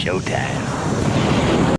showtime.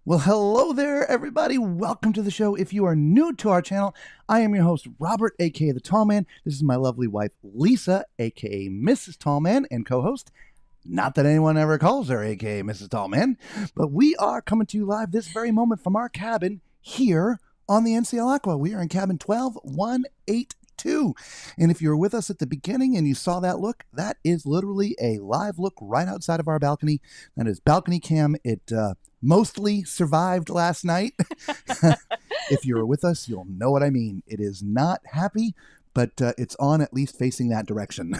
Well, hello there, everybody. Welcome to the show. If you are new to our channel, I am your host, Robert, a.k.a. The Tall Man. This is my lovely wife, Lisa, a.k.a. Mrs. Tall Man, and co-host. Not that anyone ever calls her a.k.a. Mrs. Tall Man, but we are coming to you live this very moment from our cabin here on the NCL Aqua. We are in cabin 12182. And if you were with us at the beginning and you saw that look, that is literally a live look right outside of our balcony. That is balcony cam. It mostly survived last night. If you were with us, you'll know what I mean. It is not happy, but it's on at least facing that direction.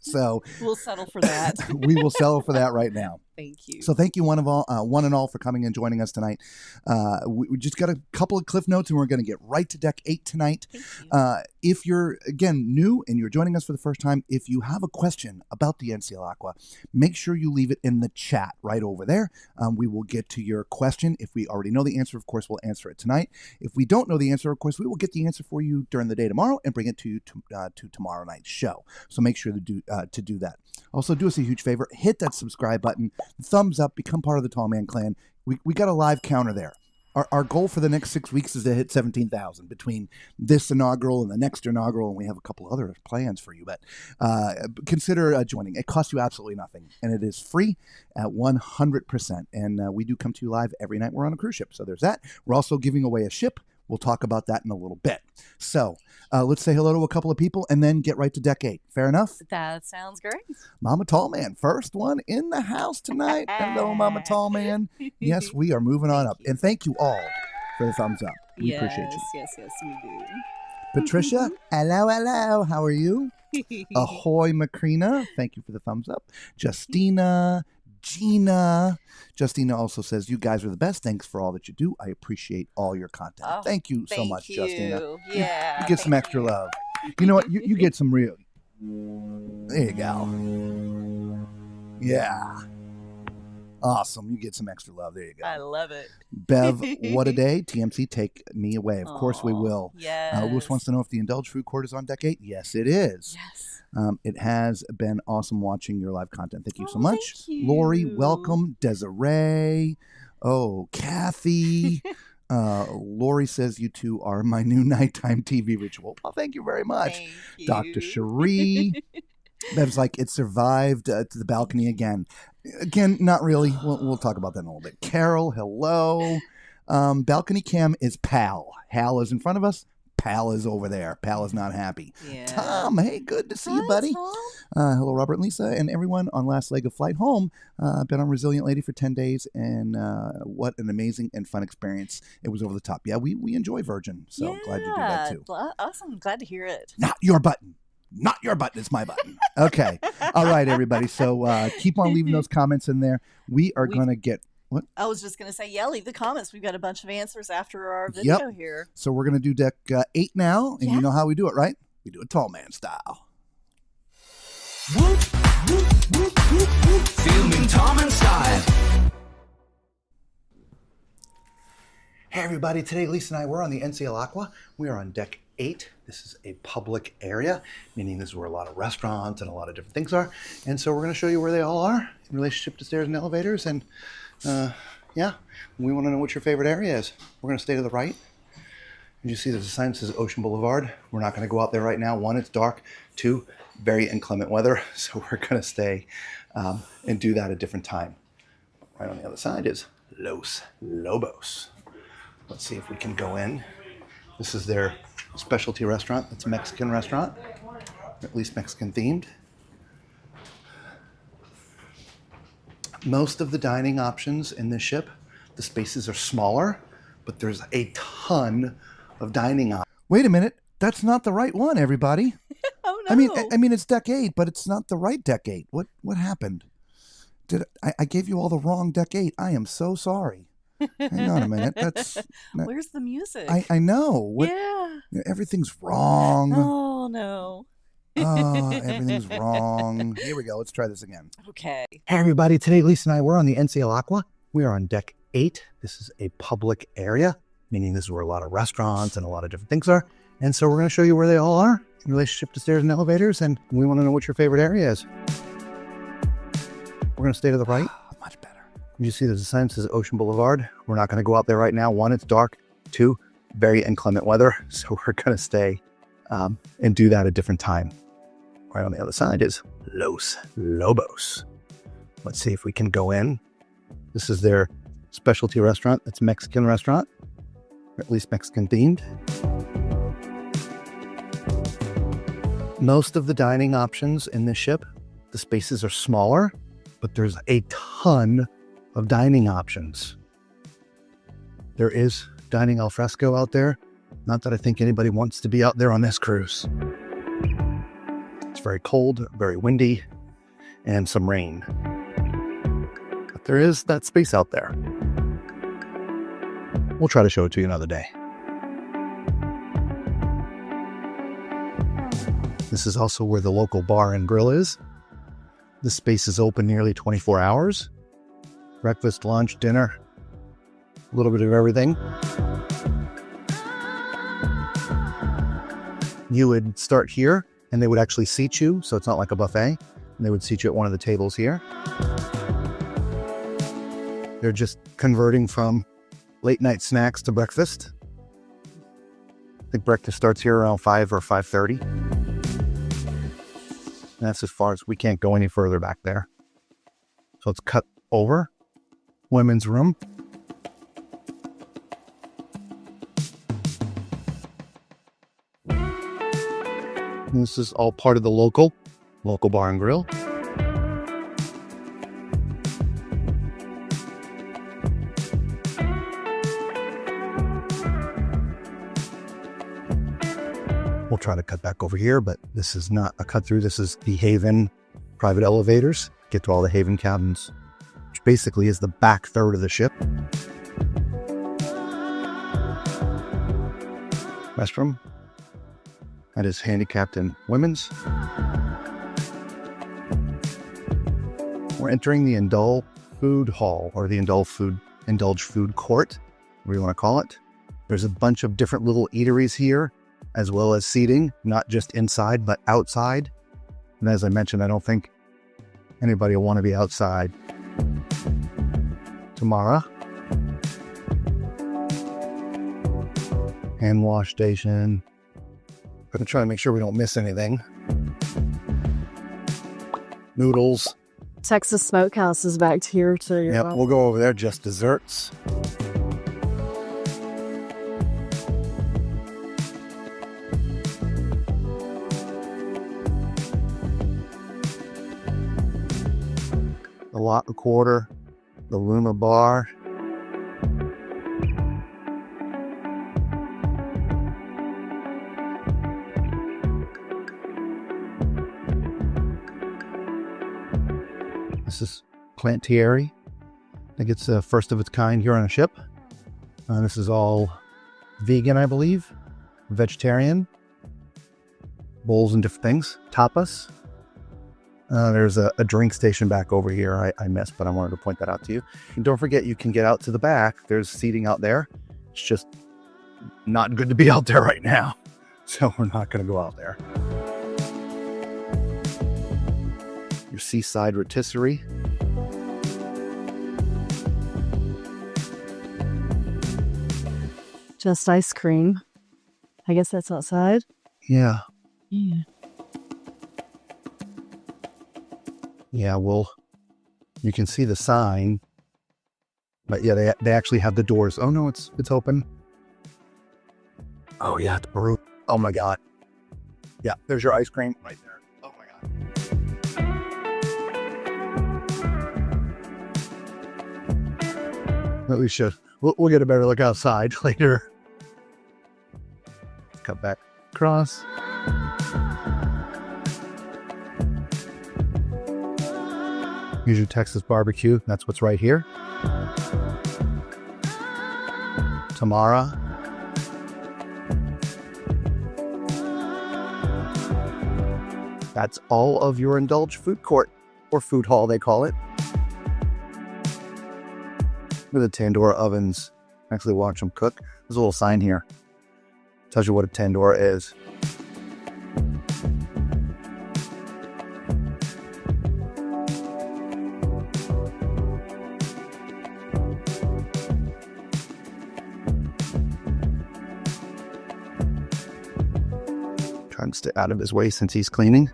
So we'll settle for that. We will settle for that right now. Thank you. So thank you one and all for coming and joining us tonight. We just got a couple of cliff notes and we're going to get right to deck 8 tonight. If you're, again, new and you're joining us for the first time, if you have a question about the NCL Aqua, make sure you leave it in the chat right over there. We will get to your question. If we already know the answer, of course, we'll answer it tonight. If we don't know the answer, of course, we will get the answer for you during the day tomorrow and bring it to you to tomorrow night's show. So make sure to do that. Also, do us a huge favor. Hit that subscribe button. Thumbs up. Become part of the Tall Man Clan. We got a live counter there. Our goal for the next 6 weeks is to hit 17,000 between this inaugural and the next inaugural, and we have a couple other plans for you. But consider joining. It costs you absolutely nothing, and it is free at 100%. And we do come to you live every night we're on a cruise ship. So there's that. We're also giving away a ship. We'll talk about that in a little bit. So let's say hello to a couple of people and then get right to deck 8. Fair enough? That sounds great. Mama Tall Man, first one in the house tonight. Hello, Mama Tall Man. Yes, we are moving on up. And thank you all for the thumbs up. We appreciate you. Yes, we do. Patricia, hello. How are you? Ahoy, Macrina. Thank you for the thumbs up. Justina. Gina. Justina also says, you guys are the best. Thanks for all that you do. I appreciate all your content. Thank you so much, Justina. Yeah. You get some extra love. You know what? You get some real. There you go. Yeah. Awesome. You get some extra love. There you go. I love it. Bev, what a day. TMC, take me away. Of course we will. Yes. Lewis wants to know if the Indulged Food Court is on deck 8. Yes, it is. Yes. It has been awesome watching your live content. Thank you so much. Thank you. Lori, welcome. Desiree. Oh, Kathy. Lori says you two are my new nighttime TV ritual. Well, thank you very much. Thank you. Dr. Cherie. Bev's like, it survived to the balcony again. Again, not really. We'll talk about that in a little bit. Carol, hello. Balcony cam is Pal. Hal is in front of us. Pal is over there. Pal is not happy. Yeah. Tom, hey, good to see you, buddy. Hello, Robert and Lisa, and everyone on last leg of flight home. Been on Resilient Lady for 10 days, and what an amazing and fun experience. It was over the top. Yeah, we enjoy Virgin, so glad you do that too. Awesome. Glad to hear it. Not your button. Not your button. It's my button. Okay. All right, everybody. So keep on leaving those comments in there. We are going to get... What? I was just going to say, leave the comments. We've got a bunch of answers after our video here. So we're going to do deck 8 now, and you know how we do it, right? We do it Tall Man style. Whoop, whoop, whoop, whoop, whoop. Filming Tall Man style. Hey, everybody. Today, Lisa and I, we're on the NCL Aqua. We are on deck 8. This is a public area, meaning this is where a lot of restaurants and a lot of different things are. And so we're going to show you where they all are in relationship to stairs and elevators. And we want to know what your favorite area is. We're going to stay to the right. And you see there's a sign that says Ocean Boulevard. We're not going to go out there right now. 1, it's dark. 2, very inclement weather. So we're going to stay and do that at a different time. Right on the other side is Los Lobos. Let's see if we can go in. This is their specialty restaurant. It's a Mexican restaurant, or at least Mexican themed. Most of the dining options in this ship, the spaces are smaller, but there's a ton of dining options. Wait a minute. That's not the right one, everybody. Oh, no. I mean, it's deck 8, but it's not the right deck 8. What happened? I gave you all the wrong deck 8. I am so sorry. Hang on a minute. Where's the music? I know. Yeah. Everything's wrong. Oh, no. Oh, everything's wrong. Here we go. Let's try this again. Okay. Hey everybody, today Lisa and I, we're on the NCL Aqua. We are on deck 8. This is a public area, meaning this is where a lot of restaurants and a lot of different things are. And so we're going to show you where they all are in relationship to stairs and elevators, and we want to know what your favorite area is. We're going to stay to the right. Much better. You see there's a sign that says Ocean Boulevard. We're not going to go out there right now. 1, it's dark. 2, very inclement weather. So we're going to stay and do that at a different time. Right on the other side is Los Lobos. Let's see if we can go in. This is their specialty restaurant. It's a Mexican restaurant, or at least Mexican themed. Most of the dining options in this ship, the spaces are smaller, but there's a ton of dining options. There is dining al fresco out there. Not that I think anybody wants to be out there on this cruise. It's very cold, very windy, and some rain. But there is that space out there. We'll try to show it to you another day. This is also where the local bar and grill is. The space is open nearly 24 hours. Breakfast, lunch, dinner, a little bit of everything. You would start here and they would actually seat you, so it's not like a buffet. And they would seat you at one of the tables here. They're just converting from late night snacks to breakfast. I think breakfast starts here around 5 or 5:30. And that's as far as we can't go any further back there. So it's cut over. Women's room. And this is all part of the local bar and grill. We'll try to cut back over here, but this is not a cut through. This is the Haven private elevators. Get to all the Haven cabins, which basically is the back third of the ship. Restroom. That is handicapped and women's. We're entering the Indulge Food Hall, or the Indulge Food Court, whatever you want to call it. There's a bunch of different little eateries here, as well as seating, not just inside, but outside. And as I mentioned, I don't think anybody will want to be outside. Tamara. Hand wash station. Gonna try to make sure we don't miss anything. Noodles. Texas Smokehouse is back here too. Yep, we'll go over there. Just desserts. The Lot and Quarter. The Luna Bar. This is Planterie. I think it's the first of its kind here on a ship. This is all vegan, I believe. Vegetarian. Bowls and different things. Tapas. There's a drink station back over here I missed, but I wanted to point that out to you. And don't forget, you can get out to the back. There's seating out there. It's just not good to be out there right now. So we're not going to go out there. Your seaside rotisserie. Just ice cream. I guess that's outside. Yeah. Yeah. Yeah, well, you can see the sign. But yeah, they actually have the doors. Oh no, it's open. Oh yeah, it's brutal. Oh my God. Yeah, there's your ice cream right there. Oh my God. At least we'll get a better look outside later. Cut back across. Here's your Texas barbecue. That's what's right here. Tamara. That's all of your indulged food court, or food hall they call it. Look at the tandoor ovens. Actually watch them cook. There's a little sign here. Tells you what a tandoor is. Trying to stay out of his way since he's cleaning.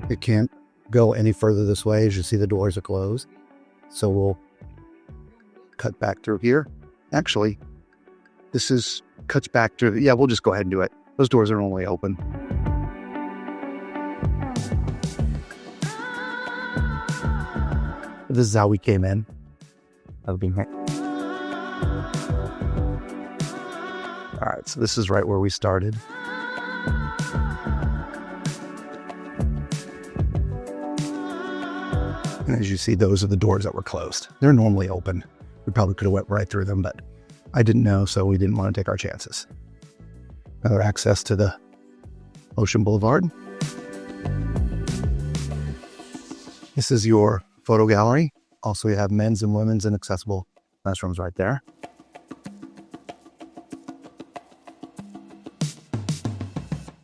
It can't go any further this way. As you see, the doors are closed. So we'll cut back through here. Actually, this cuts back through. Yeah, we'll just go ahead and do it. Those doors are only open. This is how we came in. That'll be right. All right, so this is right where we started. And as you see, those are the doors that were closed. They're normally open. We probably could have went right through them, but I didn't know, so we didn't want to take our chances. Another access to the Ocean Boulevard. This is your photo gallery. Also, you have men's and women's and accessible classrooms right there.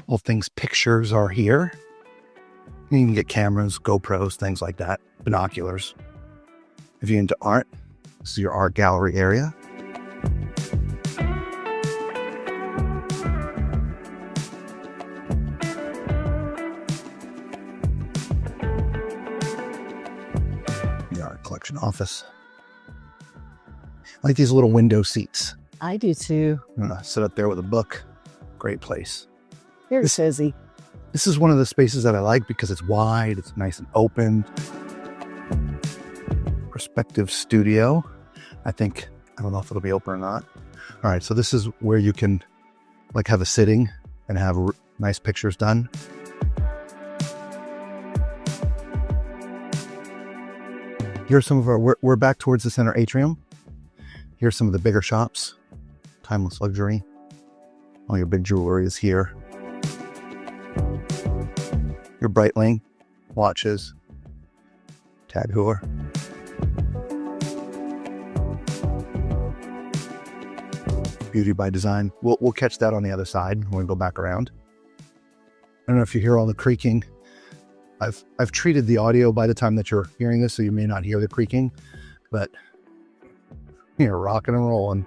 All things pictures are here. You can get cameras, GoPros, things like that, binoculars. If you're into art, this is your art gallery area. The art collection office. I like these little window seats. I do too. I'm gonna sit up there with a book. Great place. Very cozy. This is one of the spaces that I like because it's wide, it's nice and open. Perspective studio. I don't know if it'll be open or not. All right, so this is where you can like have a sitting and have nice pictures done. Here's some of our, we're back towards the center atrium. Here's some of the bigger shops. Timeless luxury. All your big jewelry is here. Your Breitling watches, Tag Heuer. Beauty by design. We'll catch that on the other side when we go back around. I don't know if you hear all the creaking. I've treated the audio by the time that you're hearing this, so you may not hear the creaking, but you're rocking and rolling.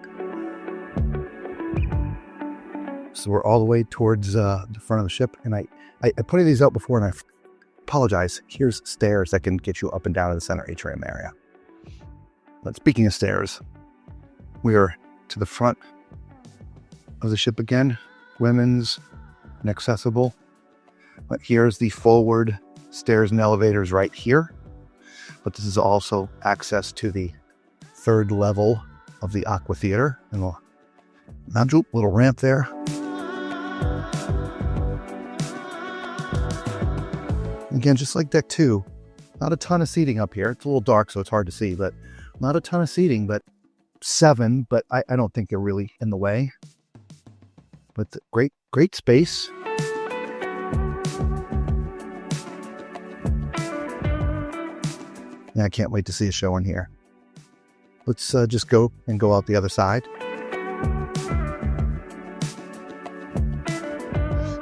So we're all the way towards the front of the ship, and I pointed these out before, and I apologize. Here's stairs that can get you up and down to the center atrium area. But speaking of stairs, we are to the front of the ship again, women's and accessible. But here's the forward stairs and elevators right here. But this is also access to the third level of the Aqua Theater. And a little ramp there. Again, just like deck 2, not a ton of seating up here. It's a little dark, so it's hard to see, but not a ton of seating, but 7, but I don't think they're really in the way. But great space. Yeah, I can't wait to see a show in here. Let's just go out the other side.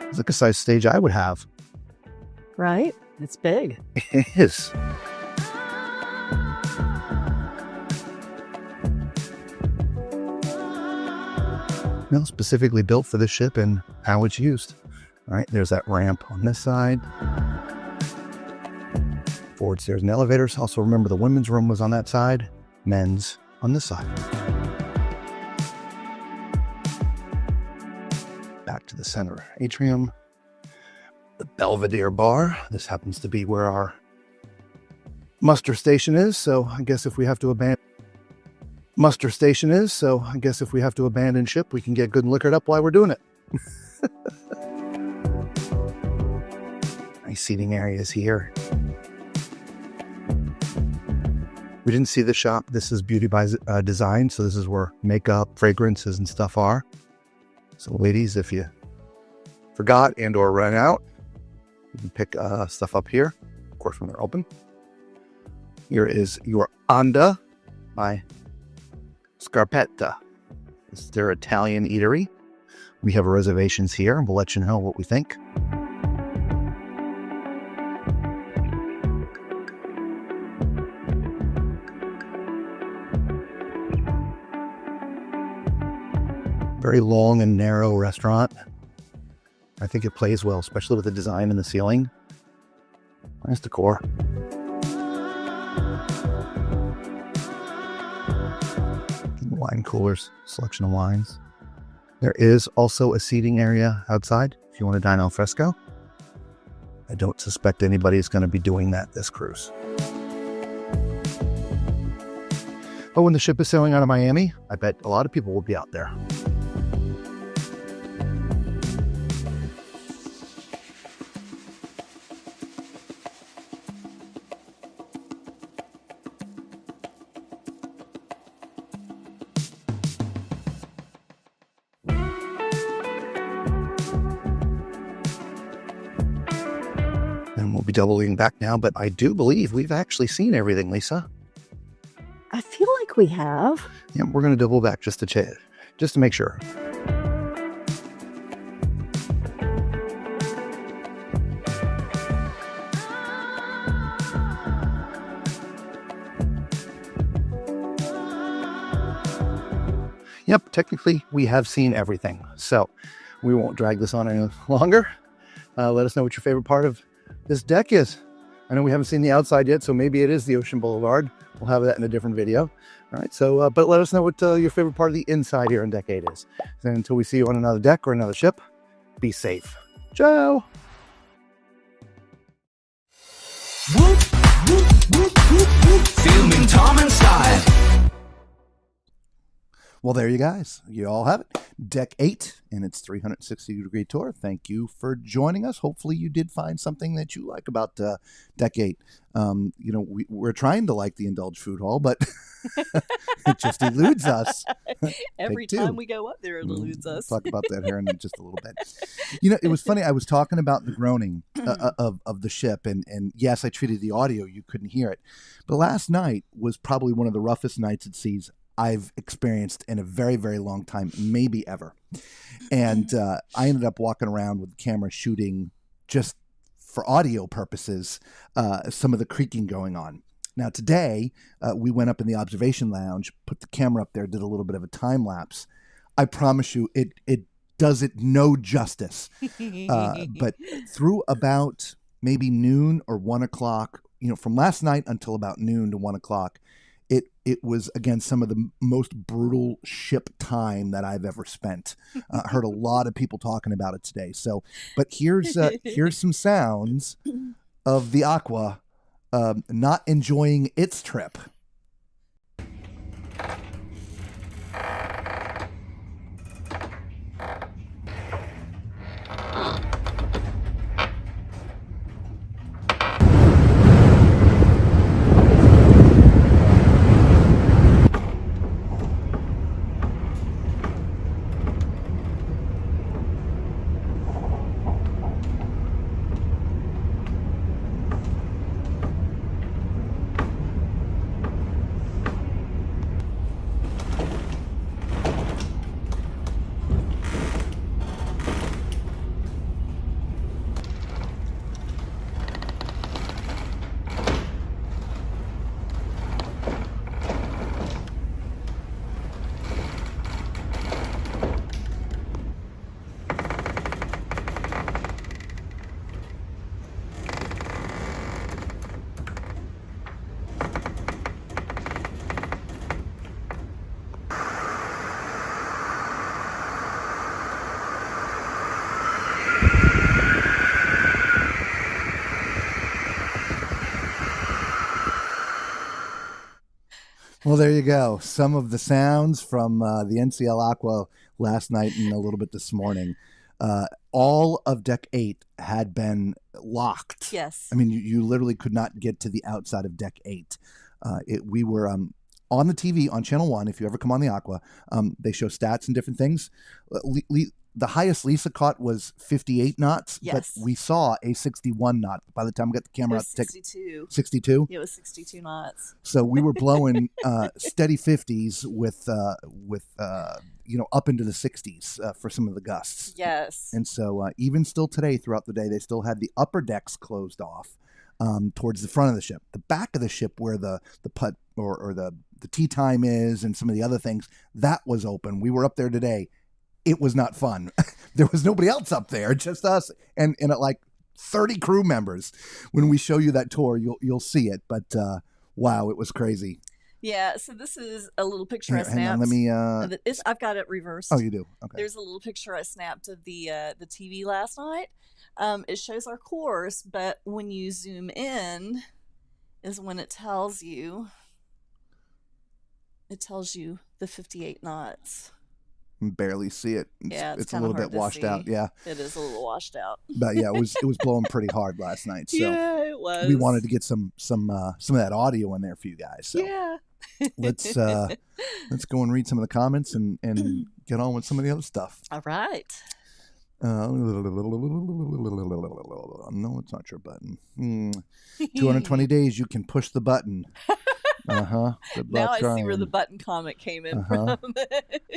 It's like a size stage I would have. Right? It's big. It is. Now, specifically built for this ship and how it's used. All right, there's that ramp on this side. Forward stairs and elevators. Also, remember the women's room was on that side, men's on this side. Back to the center atrium. The Belvedere bar. This happens to be where our muster station is, so I guess if we have to abandon ship, we can get good and liquored up while we're doing it. Nice seating areas here. We didn't see the shop. This is Beauty by Design, so this is where makeup, fragrances, and stuff are. So ladies, if you forgot and or run out, you can pick stuff up here, of course, when they're open. Here is your Onda by Scarpetta. This is their Italian eatery. We have reservations here, and we'll let you know what we think. Very long and narrow restaurant. I think it plays well, especially with the design and the ceiling. Nice decor. Wine coolers, selection of wines. There is also a seating area outside if you want to dine al fresco. I don't suspect anybody's going to be doing that this cruise. But when the ship is sailing out of Miami, I bet a lot of people will be out there. And we'll be doubling back now, but I do believe we've actually seen everything, Lisa. I feel like we have. Yeah, we're going to double back just to make sure. Yep, technically we have seen everything, so we won't drag this on any longer. Let us know what your favorite part of this deck is. I know we haven't seen the outside yet, so maybe it is the Ocean Boulevard. We'll have that in a different video. All right, so, but let us know what your favorite part of the inside here in Deck 8 is. And until we see you on another deck or another ship, be safe. Ciao! Whoop, whoop, whoop, whoop, whoop. Filming Tom and Style. Well, there you guys. You all have it. Deck 8 in its 360-degree tour. Thank you for joining us. Hopefully you did find something that you like about Deck 8. You know, we're trying to like the Indulge Food Hall, but it just eludes us. Every time we go up there, it eludes us. Talk about that here in just a little bit. You know, it was funny. I was talking about the groaning of the ship, and yes, I treated the audio. You couldn't hear it. But last night was probably one of the roughest nights at seas I've experienced in a very, very long time, maybe ever. And I ended up walking around with the camera shooting just for audio purposes, some of the creaking going on. Now today, we went up in the observation lounge, put the camera up there, did a little bit of a time lapse. I promise you, it does it no justice. But through about maybe noon or 1 o'clock, you know, from last night until about noon to 1 o'clock, it was, again, some of the most brutal ship time that I've ever spent. Heard a lot of people talking about it today. So, but here's some sounds of the Aqua not enjoying its trip. Well, there you go. Some of the sounds from the NCL Aqua last night and a little bit this morning. All of deck 8 had been locked. Yes. I mean, you literally could not get to the outside of deck 8. We were on the TV on Channel 1. If you ever come on the Aqua, they show stats and different things. The highest Lisa caught was 58 knots, Yes. but we saw a 61 knot by the time we got the It camera out was to take 62. 62. It was 62 knots. So we were blowing steady 50s with up into the 60s for some of the gusts. Yes. And so even still today, throughout the day, they still had the upper decks closed off towards the front of the ship. The back of the ship, where the putt or the tea time is, and some of the other things, that was open. We were up there today. It was not fun. There was nobody else up there, just us and like 30 crew members. When we show you that tour, you'll see it. But wow, it was crazy. Yeah, so this is a little picture Here, I snapped. hang on, let me. I've got it reversed. Oh, you do? Okay. There's a little picture I snapped of the TV last night. It shows our course, but when you zoom in, is when it tells you the 58 knots. Barely see it. Yeah, it's a kinda little hard bit to washed out. see. Yeah, It is a little washed out. but yeah, it was blowing pretty hard last night. So Yeah, it was. we wanted to get some of that audio in there for you guys. So Yeah. let's go and read some of the comments and get on with some of the other stuff. All right. No, it's not your button. 220 days, you can push the button. Good Now luck I see where trying. the button comment came in Uh-huh. from.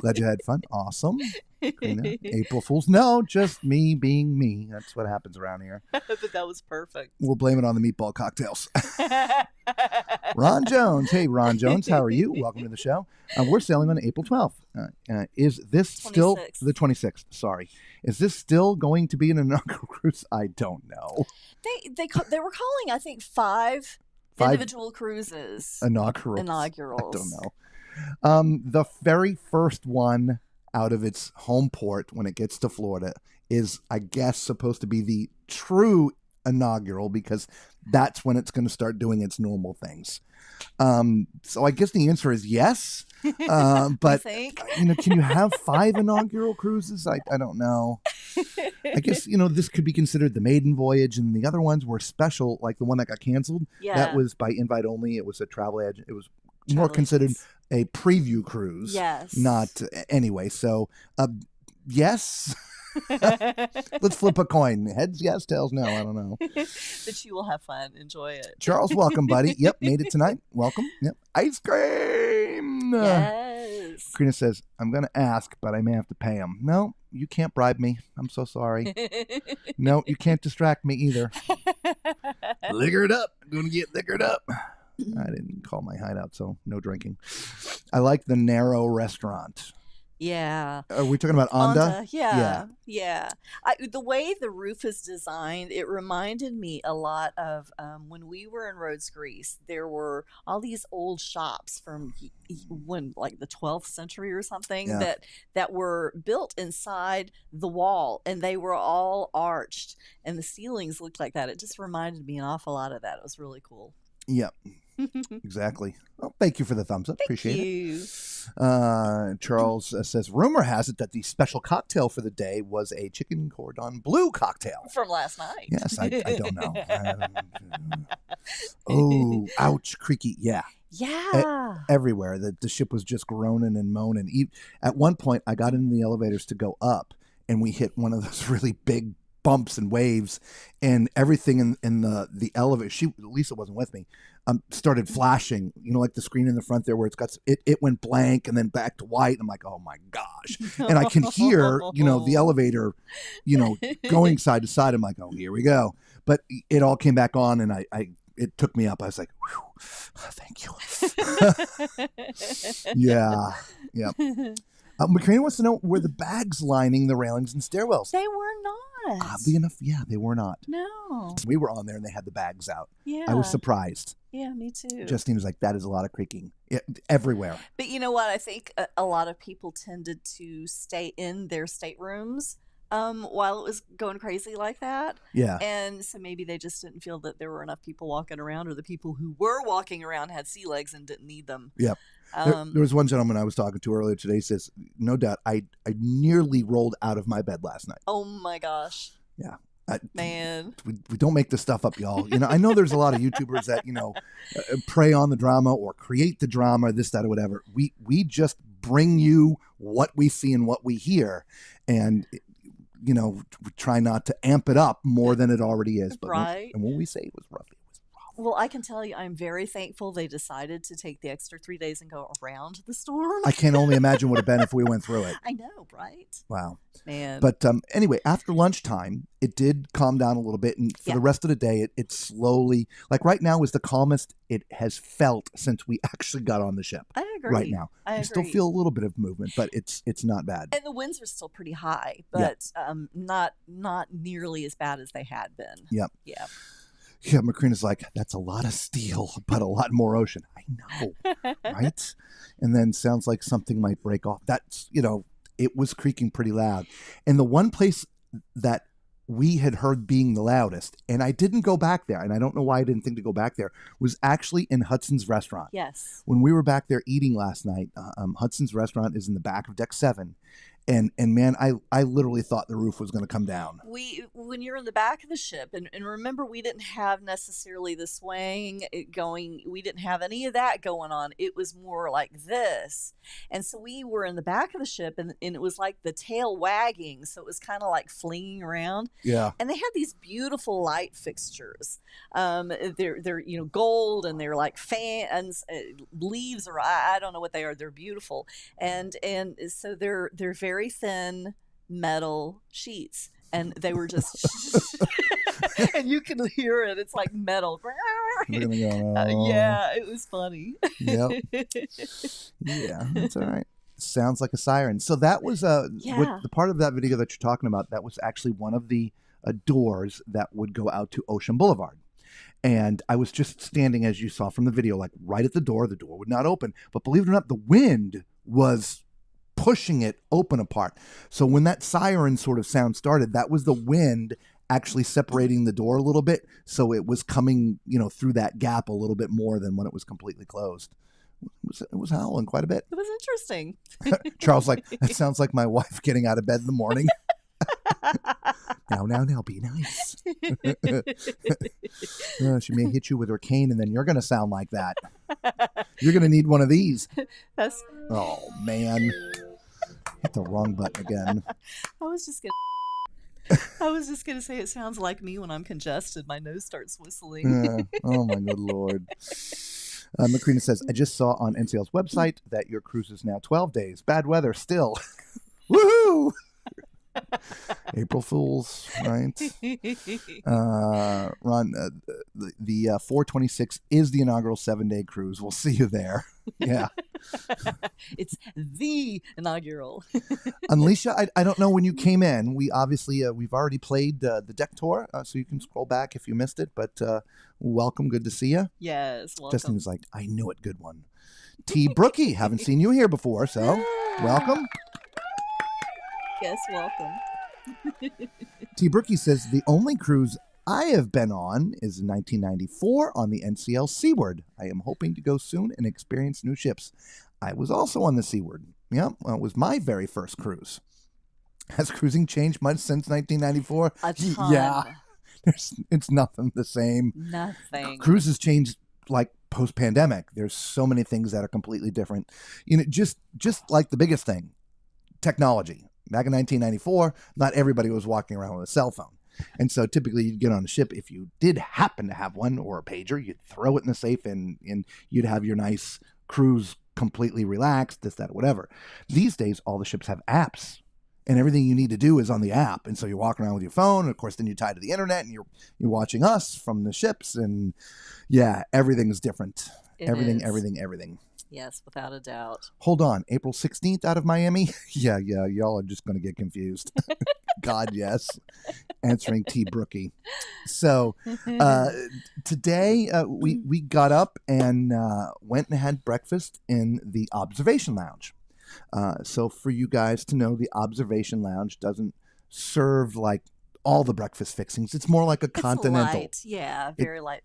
Glad you had fun. Awesome. Karina. April Fools. No, just me being me. That's what happens around here. But that was perfect. We'll blame it on the meatball cocktails. Ron Jones. Hey, Ron Jones. How are you? Welcome to the show. We're sailing on April 12th. Is this still 26th. the 26th? Sorry. Is this still going to be an inaugural cruise? I don't know. They were calling, I think, five individual cruises. Inaugurals. Inaugurals. I don't know. The very first one out of its home port when it gets to Florida is, I guess, supposed to be the true inaugural, because that's when it's going to start doing its normal things. So I guess the answer is yes. But can you have 5 inaugural cruises? I don't know. I guess this could be considered the maiden voyage, and the other ones were special, like the one that got canceled. Yeah. That was by invite only. It was a travel agent. It was more considered a preview cruise. Yes. Not anyway. So yes. Let's flip a coin. Heads yes, tails no. I don't know. But you will have fun. Enjoy it. Charles, welcome, buddy. Yep, made it tonight. Welcome. Yep. Ice cream. Yes. Karina says, I'm going to ask, but I may have to pay him. No, you can't bribe me. I'm so sorry. No, you can't distract me either. Liquored up. I'm going to get liquored up. I didn't call my hideout, so no drinking. I like the narrow restaurant. Yeah. Are we talking about Onda? Yeah. The way the roof is designed, it reminded me a lot of when we were in Rhodes, Greece. There were all these old shops from when, like the 12th century or something, that were built inside the wall, and they were all arched, and the ceilings looked like that. It just reminded me an awful lot of that. It was really cool. Yep. Exactly. Well, thank you for the thumbs up. Appreciate you. it. Charles says, rumor has it that the special cocktail for the day was a chicken cordon bleu cocktail. From last night. Yes, I don't know. Oh, ouch, creaky. Yeah. Yeah. Everywhere. The ship was just groaning and moaning. At one point, I got into the elevators to go up, and we hit one of those really big bumps and waves, and everything in the elevator, Lisa wasn't with me, started flashing, like the screen in the front there where it went blank and then back to white. I'm like, oh my gosh. And I can hear, the elevator, going side to side. I'm like, oh, here we go. But it all came back on, and it took me up. I was like, whew, thank you. Yeah. Karina wants to know, were the bags lining the railings and stairwells? They were not. Oddly enough, yeah, they were not. No. We were on there and they had the bags out. Yeah. I was surprised. Yeah, me too. Justine was like, that is a lot of creaking. Everywhere. But you know what? I think a lot of people tended to stay in their staterooms while it was going crazy like that. Yeah. And so maybe they just didn't feel that there were enough people walking around, or the people who were walking around had sea legs and didn't need them. Yep. There was one gentleman I was talking to earlier today says, no doubt, I nearly rolled out of my bed last night. Oh my gosh. Yeah. Man. We don't make this stuff up, y'all. I know there's a lot of YouTubers that, prey on the drama or create the drama, this, that, or whatever. We just bring you what we see and what we hear. And, we try not to amp it up more than it already is. But right. And when we say it was rough, it was rough. Well, I can tell you, I'm very thankful they decided to take the extra 3 days and go around the storm. I can only imagine what it would have been if we went through it. I know, right? Wow. Man. But anyway, after lunchtime, it did calm down a little bit. And for the rest of the day, it slowly, like right now is the calmest it has felt since we actually got on the ship. I agree. Right now. I agree. Still feel a little bit of movement, but it's not bad. And the winds are still pretty high, but not nearly as bad as they had been. Yep. Yeah. Yeah, Macrina's like, that's a lot of steel, but a lot more ocean. I know, right? And then sounds like something might break off. That's, it was creaking pretty loud. And the one place that we had heard being the loudest, and I didn't go back there, and I don't know why I didn't think to go back there, was actually in Hudson's restaurant. Yes. When we were back there eating last night, Hudson's restaurant is in the back of deck 7. And man, I literally thought the roof was going to come down. When you're in the back of the ship, and remember, we didn't have necessarily the swaying going. We didn't have any of that going on. It was more like this. And so we were in the back of the ship, and it was like the tail wagging. So it was kind of like flinging around. Yeah. And they had these beautiful light fixtures. They're gold, and they're like fans, leaves, or I don't know what they are. They're beautiful. And so they're very thin metal sheets, and they were just and you can hear it. It's like metal. Yeah, it was funny. Yep. Yeah, that's all right. Sounds like a siren. So that was the part of that video that you're talking about. That was actually one of the doors that would go out to Ocean Boulevard. And I was just standing, as you saw from the video, like right at the door. The door would not open, but believe it or not, the wind was pushing it open apart. So when that siren sort of sound started, that was the wind actually separating the door a little bit. So it was coming, through that gap a little bit more than when it was completely closed. It was howling quite a bit. It was interesting. Charles like, that sounds like my wife getting out of bed in the morning. Now, be nice. She may hit you with her cane, and then you're going to sound like that. You're going to need one of these. Oh, man. Hit the wrong button again. I was just gonna say it sounds like me when I'm congested. My nose starts whistling. Oh my good Lord. Macrina says, I just saw on NCL's website that your cruise is now 12 days. Bad weather still. Woohoo! April Fools, right? Ron, the 426 is the inaugural 7-day cruise. We'll see you there. Yeah. It's the inaugural. Alicia, I don't know when you came in. We obviously, we've already played the deck tour, so you can scroll back if you missed it. But welcome. Good to see you. Yes, welcome. Justin was like, I knew it. Good one. T. Brookie, haven't seen you here before, so welcome. Yes, welcome. T. Brookie says, the only cruise I have been on is in 1994 on the NCL Seaward. I am hoping to go soon and experience new ships. I was also on the Seaward. Yeah, well, it was my very first cruise. Has cruising changed much since 1994? A ton. Yeah. It's nothing the same. Nothing. Cruises changed like post-pandemic. There's so many things that are completely different. Just like the biggest thing, technology. Back in 1994, not everybody was walking around with a cell phone. And so typically you'd get on a ship. If you did happen to have one or a pager, you'd throw it in the safe and you'd have your nice cruise completely relaxed, this, that, whatever. These days, all the ships have apps and everything you need to do is on the app. And so you're walking around with your phone. And of course, then you tie to the internet and you're watching us from the ships. And yeah, everything's different. Everything. Yes, without a doubt. Hold on. April 16th out of Miami? Yeah. Y'all are just going to get confused. God, yes. Answering T. Brookie. So today we got up and went and had breakfast in the observation lounge. So for you guys to know, the observation lounge doesn't serve like all the breakfast fixings. It's more like a continental. Light. Yeah, very light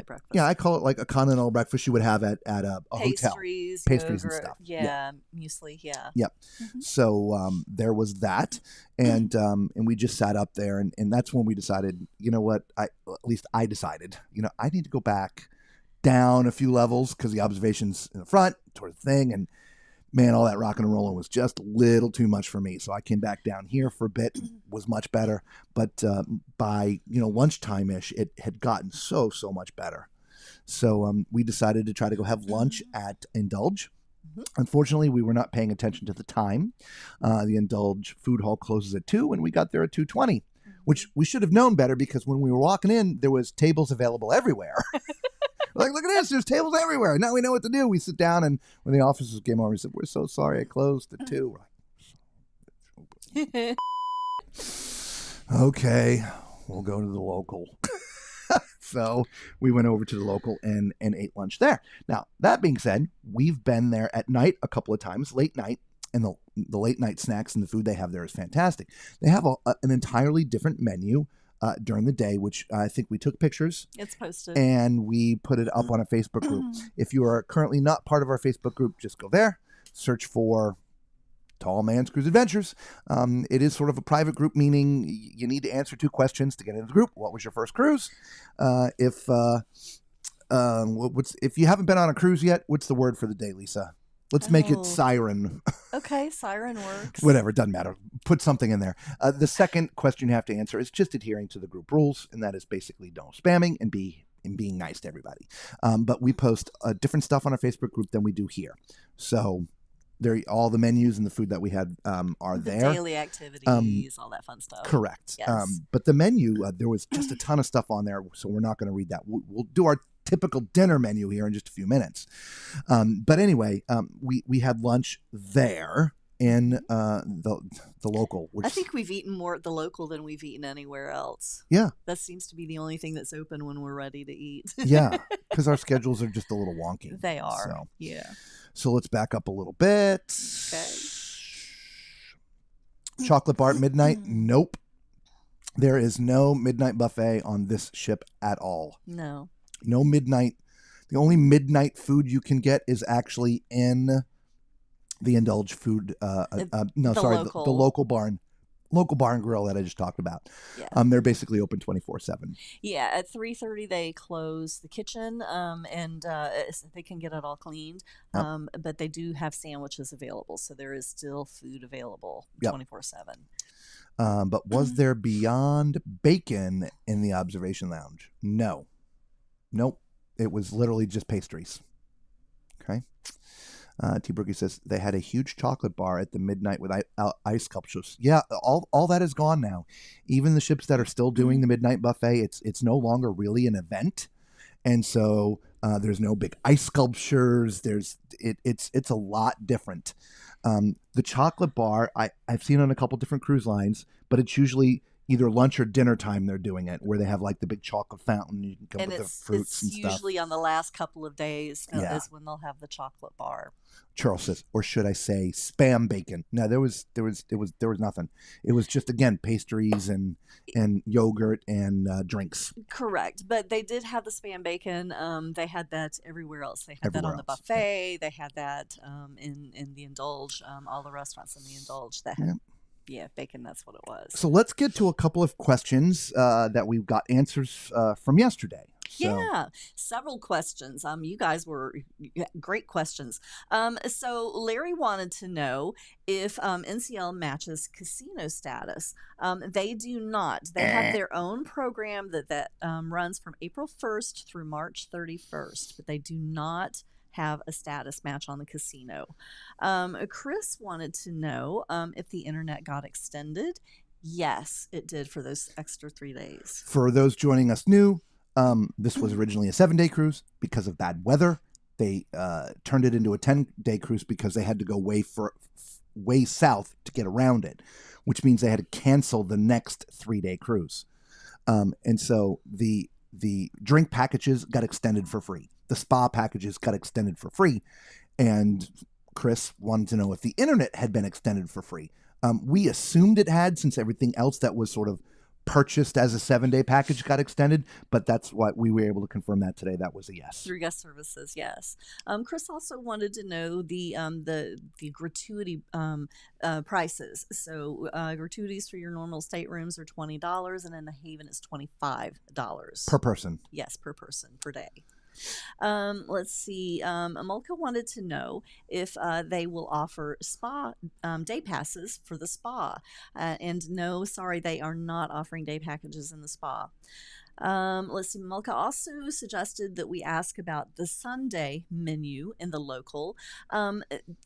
breakfast. Yeah, I call it like a continental breakfast you would have at a hotel. Pastries, Pastries yogurt, and stuff. Yeah, muesli. Yeah. Yep. Mhm. So there was that, and we just sat up there, and that's when we decided, you know what? At least I decided, I need to go back down a few levels because the observations in the front toward the thing, and man, all that rock and rolling was just a little too much for me. So I came back down here for a bit, was much better. But by lunchtime ish, it had gotten so much better. So we decided to try to go have lunch at Indulge. Unfortunately, we were not paying attention to the time. The Indulge food hall closes at 2, and we got there at 2:20, which we should have known better because when we were walking in, there was tables available everywhere. Like, look at this, there's tables everywhere. Now we know what to do. We sit down, and when the officers came over, we said, we're so sorry, I closed at 2. We're like, okay, we'll go to the local. So we went over to the local and ate lunch there. Now, that being said, we've been there at night a couple of times, late night, and the late night snacks and the food they have there is fantastic. They have an entirely different menu during the day, which I think we took pictures. It's posted. And we put it up on a Facebook group. If you are currently not part of our Facebook group, just go there, search for Tall Man's Cruise Adventures. It is sort of a private group, meaning you need to answer 2 questions to get into the group. What was your first cruise? If you haven't been on a cruise yet, what's the word for the day, Lisa? Let's make it siren. Okay, siren works. Whatever, doesn't matter. Put something in there. The second question you have to answer is just adhering to the group rules, and that is basically don't spamming and being nice to everybody. But we post different stuff on our Facebook group than we do here. So there, all the menus and the food that we had are the there. Daily activities, all that fun stuff. Correct. Yes. But the menu, there was just a ton of stuff on there, so we're not going to read that. We'll do our typical dinner menu here in just a few minutes. But anyway, we had lunch there in the local. Which, I think we've eaten more at the local than we've eaten anywhere else. Yeah. That seems to be the only thing that's open when we're ready to eat. Yeah, because our schedules are just a little wonky. They are. So. Yeah. So let's back up a little bit. Okay. Chocolate bar at midnight? Nope. There is no midnight buffet on this ship at all. No. No midnight. The only midnight food you can get is actually in the Indulge food. The local bar and grill that I just talked about. Yeah. They're basically open 24/7. Yeah, at 3:30 they close the kitchen, and they can get it all cleaned. Yep. But they do have sandwiches available, so there is still food available Yep. 24/7. But was there Beyond Bacon in the observation lounge? No. Nope. It was literally just pastries. Okay. T. Brookie says they had a huge chocolate bar at the midnight with ice sculptures. Yeah, all that is gone now. Even the ships that are still doing the midnight buffet, it's no longer really an event, and so there's no big ice sculptures. It's a lot different. The chocolate bar I've seen on a couple different cruise lines, but it's usually either lunch or dinner time they're doing it, where they have like the big chocolate fountain. You can come And with the it's fruits and stuff. usually on the last couple of days Yeah. is when they'll have the chocolate bar. Charles says, or should I say, spam bacon? No, there was nothing. It was just, again, pastries and yogurt and drinks. Correct, but they did have the spam bacon. They had that everywhere else. They had that Everywhere on the else, buffet. They had that in the Indulge. All the restaurants in the Indulge that had, yeah, bacon. That's what it was. So let's get to a couple of questions that we've got answers from yesterday. So, Yeah, several questions. You guys were great questions. So Larry wanted to know if NCL matches casino status. They do not. They have their own program that runs from April 1st through March 31st, but they do not have a status match on the casino. Chris wanted to know if the internet got extended. Yes, it did for those extra 3 days. for those joining us new, this was originally a 7-day cruise. Because of bad weather, they turned it into a 10-day cruise because they had to go way south to get around it, which means they had to cancel the next 3-day cruise. And so the drink packages got extended for free. The spa packages got extended for free. And Chris wanted to know if the internet had been extended for free. We assumed it had, since everything else that was sort of purchased as a 7-day package got extended, but that's what we were able to confirm that today. That was a yes. Through guest services, yes. Chris also wanted to know the gratuity prices. So gratuities for your normal staterooms are $20, and in the Haven is $25 Per person. Yes, per person per day. Let's see. Amulka wanted to know if they will offer spa day passes for the spa. And no, sorry, they are not offering day packages in the spa. Let's see. Mulka also suggested that we ask about the Sunday menu in the local.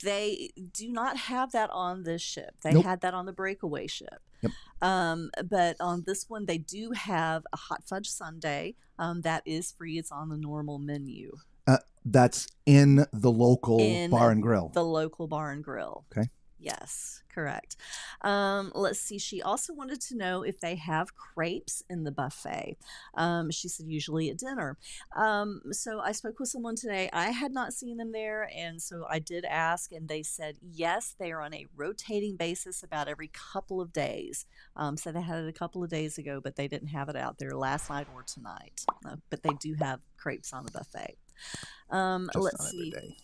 They do not have that on this ship. They Nope. had that on the breakaway ship. Yep. But on this one, they do have a hot fudge sundae. That is free. It's on the normal menu. That's in the local In bar and grill. The local bar and grill. Okay. Yes, correct. Let's see. She also wanted to know if they have crepes in the buffet. She said usually at dinner. So I spoke with someone today. I had not seen them there, and so I did ask, and they said yes, they are on a rotating basis about every couple of days. So they had it a couple of days ago, but they didn't have it out there last night or tonight. But they do have crepes on the buffet. Just Let's not see. every day.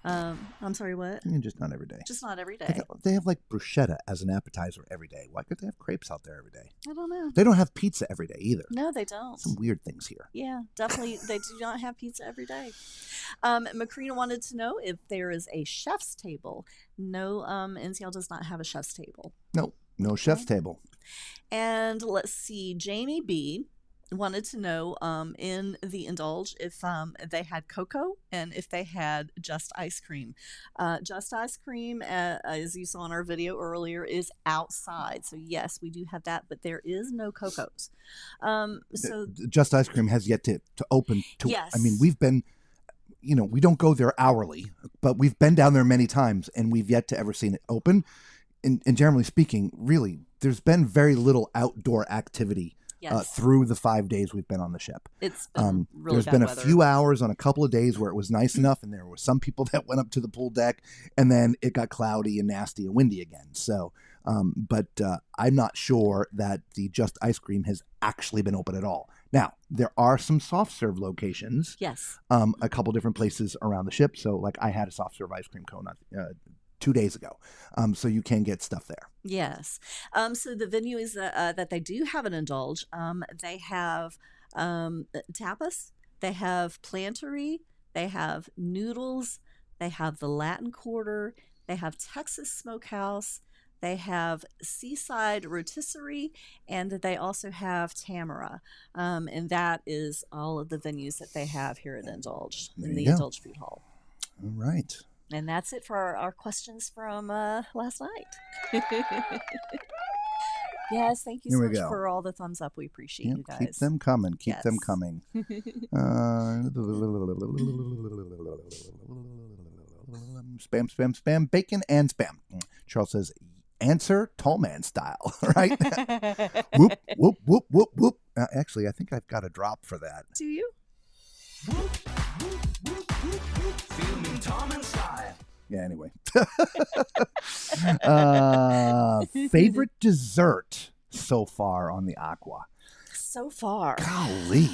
I'm sorry, what? Just not every day. Just not every day. They have like bruschetta as an appetizer every day. Why could they have crepes out there every day? I don't know. They don't have pizza every day either. No, they don't. Some weird things here. Yeah, definitely. They do not have pizza every day. Macrina wanted to know if there is a chef's table. No, NCL does not have a chef's table. No chef's table. And let's see, Jamie B wanted to know in the Indulge if they had cocoa and if they had Just Ice Cream. Just Ice Cream, as you saw in our video earlier, is outside. So yes, we do have that, but there is no cocos. So Just Ice Cream has yet to open. Yes. I mean, we've been, we don't go there hourly, but we've been down there many times, and we've yet to ever seen it open. And generally speaking, really, there's been very little outdoor activity yes, through the 5 days we've been on the ship. it's been really There's bad been a weather. few hours on a couple of days where it was nice enough, and there were some people that went up to the pool deck, and then it got cloudy and nasty and windy again. So, but I'm not sure that the Just Ice Cream has actually been open at all. Now, there are some soft serve locations, Yes. a couple different places around the ship. So, like, I had a soft serve ice cream cone 2 days ago. So you can get stuff there. Yes. So the venue is that they do have an Indulge. They have tapas. They have Planterie. They have noodles. They have the Latin Quarter. They have Texas Smokehouse. They have Seaside Rotisserie, and they also have Tamara. And that is all of the venues that they have here at Indulge, There in you the go. Indulge Food Hall. All right. And that's it for our questions from last night. Yes, thank you Here so we much go. for all the thumbs up. We appreciate Yep, you guys. keep them coming. Keep them Yes. coming. Spam, spam, spam, bacon and spam. Charles says, answer tall man style, right? Whoop, whoop, whoop, whoop, whoop. Actually, I think I've got a drop for that. Do you? Filming Tom and Style. Yeah, anyway. Favorite dessert so far on the Aqua? So far. Golly.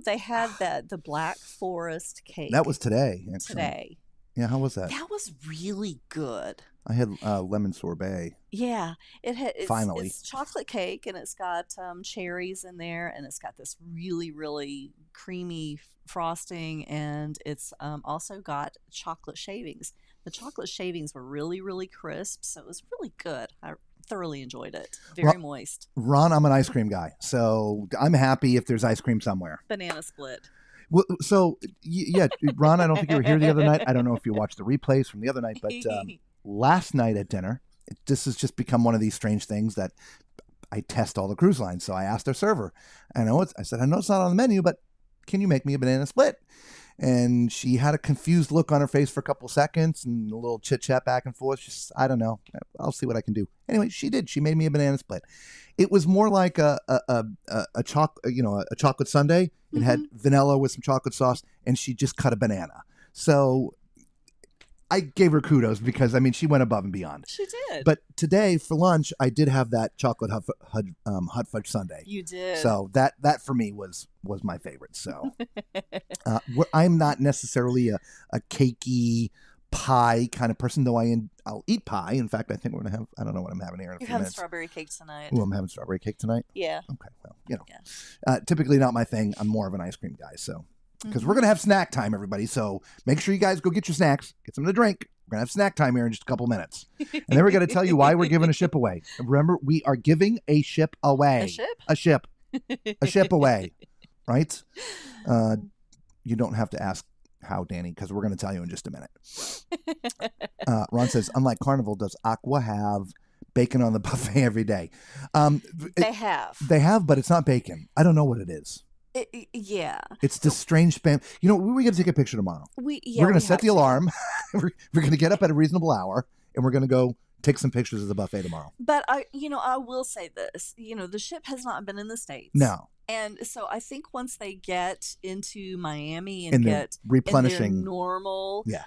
They had the Black Forest cake. That was today. Excellent. today. Yeah, how was that? That was really good. I had lemon sorbet. Yeah, it's Finally. it's chocolate cake, and it's got cherries in there, and it's got this really, really creamy frosting, and it's also got chocolate shavings. The chocolate shavings were really, really crisp, so it was really good. I thoroughly enjoyed it. Very moist. Ron, I'm an ice cream guy, so I'm happy if there's ice cream somewhere. Banana split. Well, so yeah, Ron, I don't think you were here the other night. I don't know if you watched the replays from the other night, but last night at dinner, this has just become one of these strange things that I test all the cruise lines. So I asked our server, I said, I know it's not on the menu, but can you make me a banana split? And she had a confused look on her face for a couple of seconds and a little chit chat back and forth. She's, I don't know. I'll see what I can do. Anyway, she did. She made me a banana split. It was more like a chocolate sundae. It had vanilla with some chocolate sauce, and she just cut a banana. So I gave her kudos because, I mean, she went above and beyond. She did. But today for lunch, I did have that chocolate hot fudge sundae. You did. So that for me was my favorite. So I'm not necessarily a cakey pie kind of person, though I'll eat pie. In fact, I think we're gonna have, I don't know what I'm having here in a You're few having minutes. strawberry cake tonight. Ooh, I'm having strawberry cake tonight. Yeah. Okay, well, typically not my thing. I'm more of an ice cream guy. So because Mm-hmm. we're gonna have snack time, everybody. So make sure you guys go get your snacks, get something to drink. We're gonna have snack time here in just a couple minutes, and then we're gonna tell you why we're giving a ship away. Remember, we are giving a ship away. A ship? A ship. A ship away. Right? You don't have to ask how, Danny, because we're going to tell you in just a minute. Ron says, unlike Carnival, does Aqua have bacon on the buffet every day? They have. They have, but it's not bacon. I don't know what it is. Yeah. It's this strange spam. You know, we're going to take a picture tomorrow. We're going to set the alarm. we're going to get up at a reasonable hour, and we're going to go take some pictures of the buffet tomorrow. But I will say this. The ship has not been in the States. No. And so I think once they get into Miami and they're get replenishing in their normal Yeah.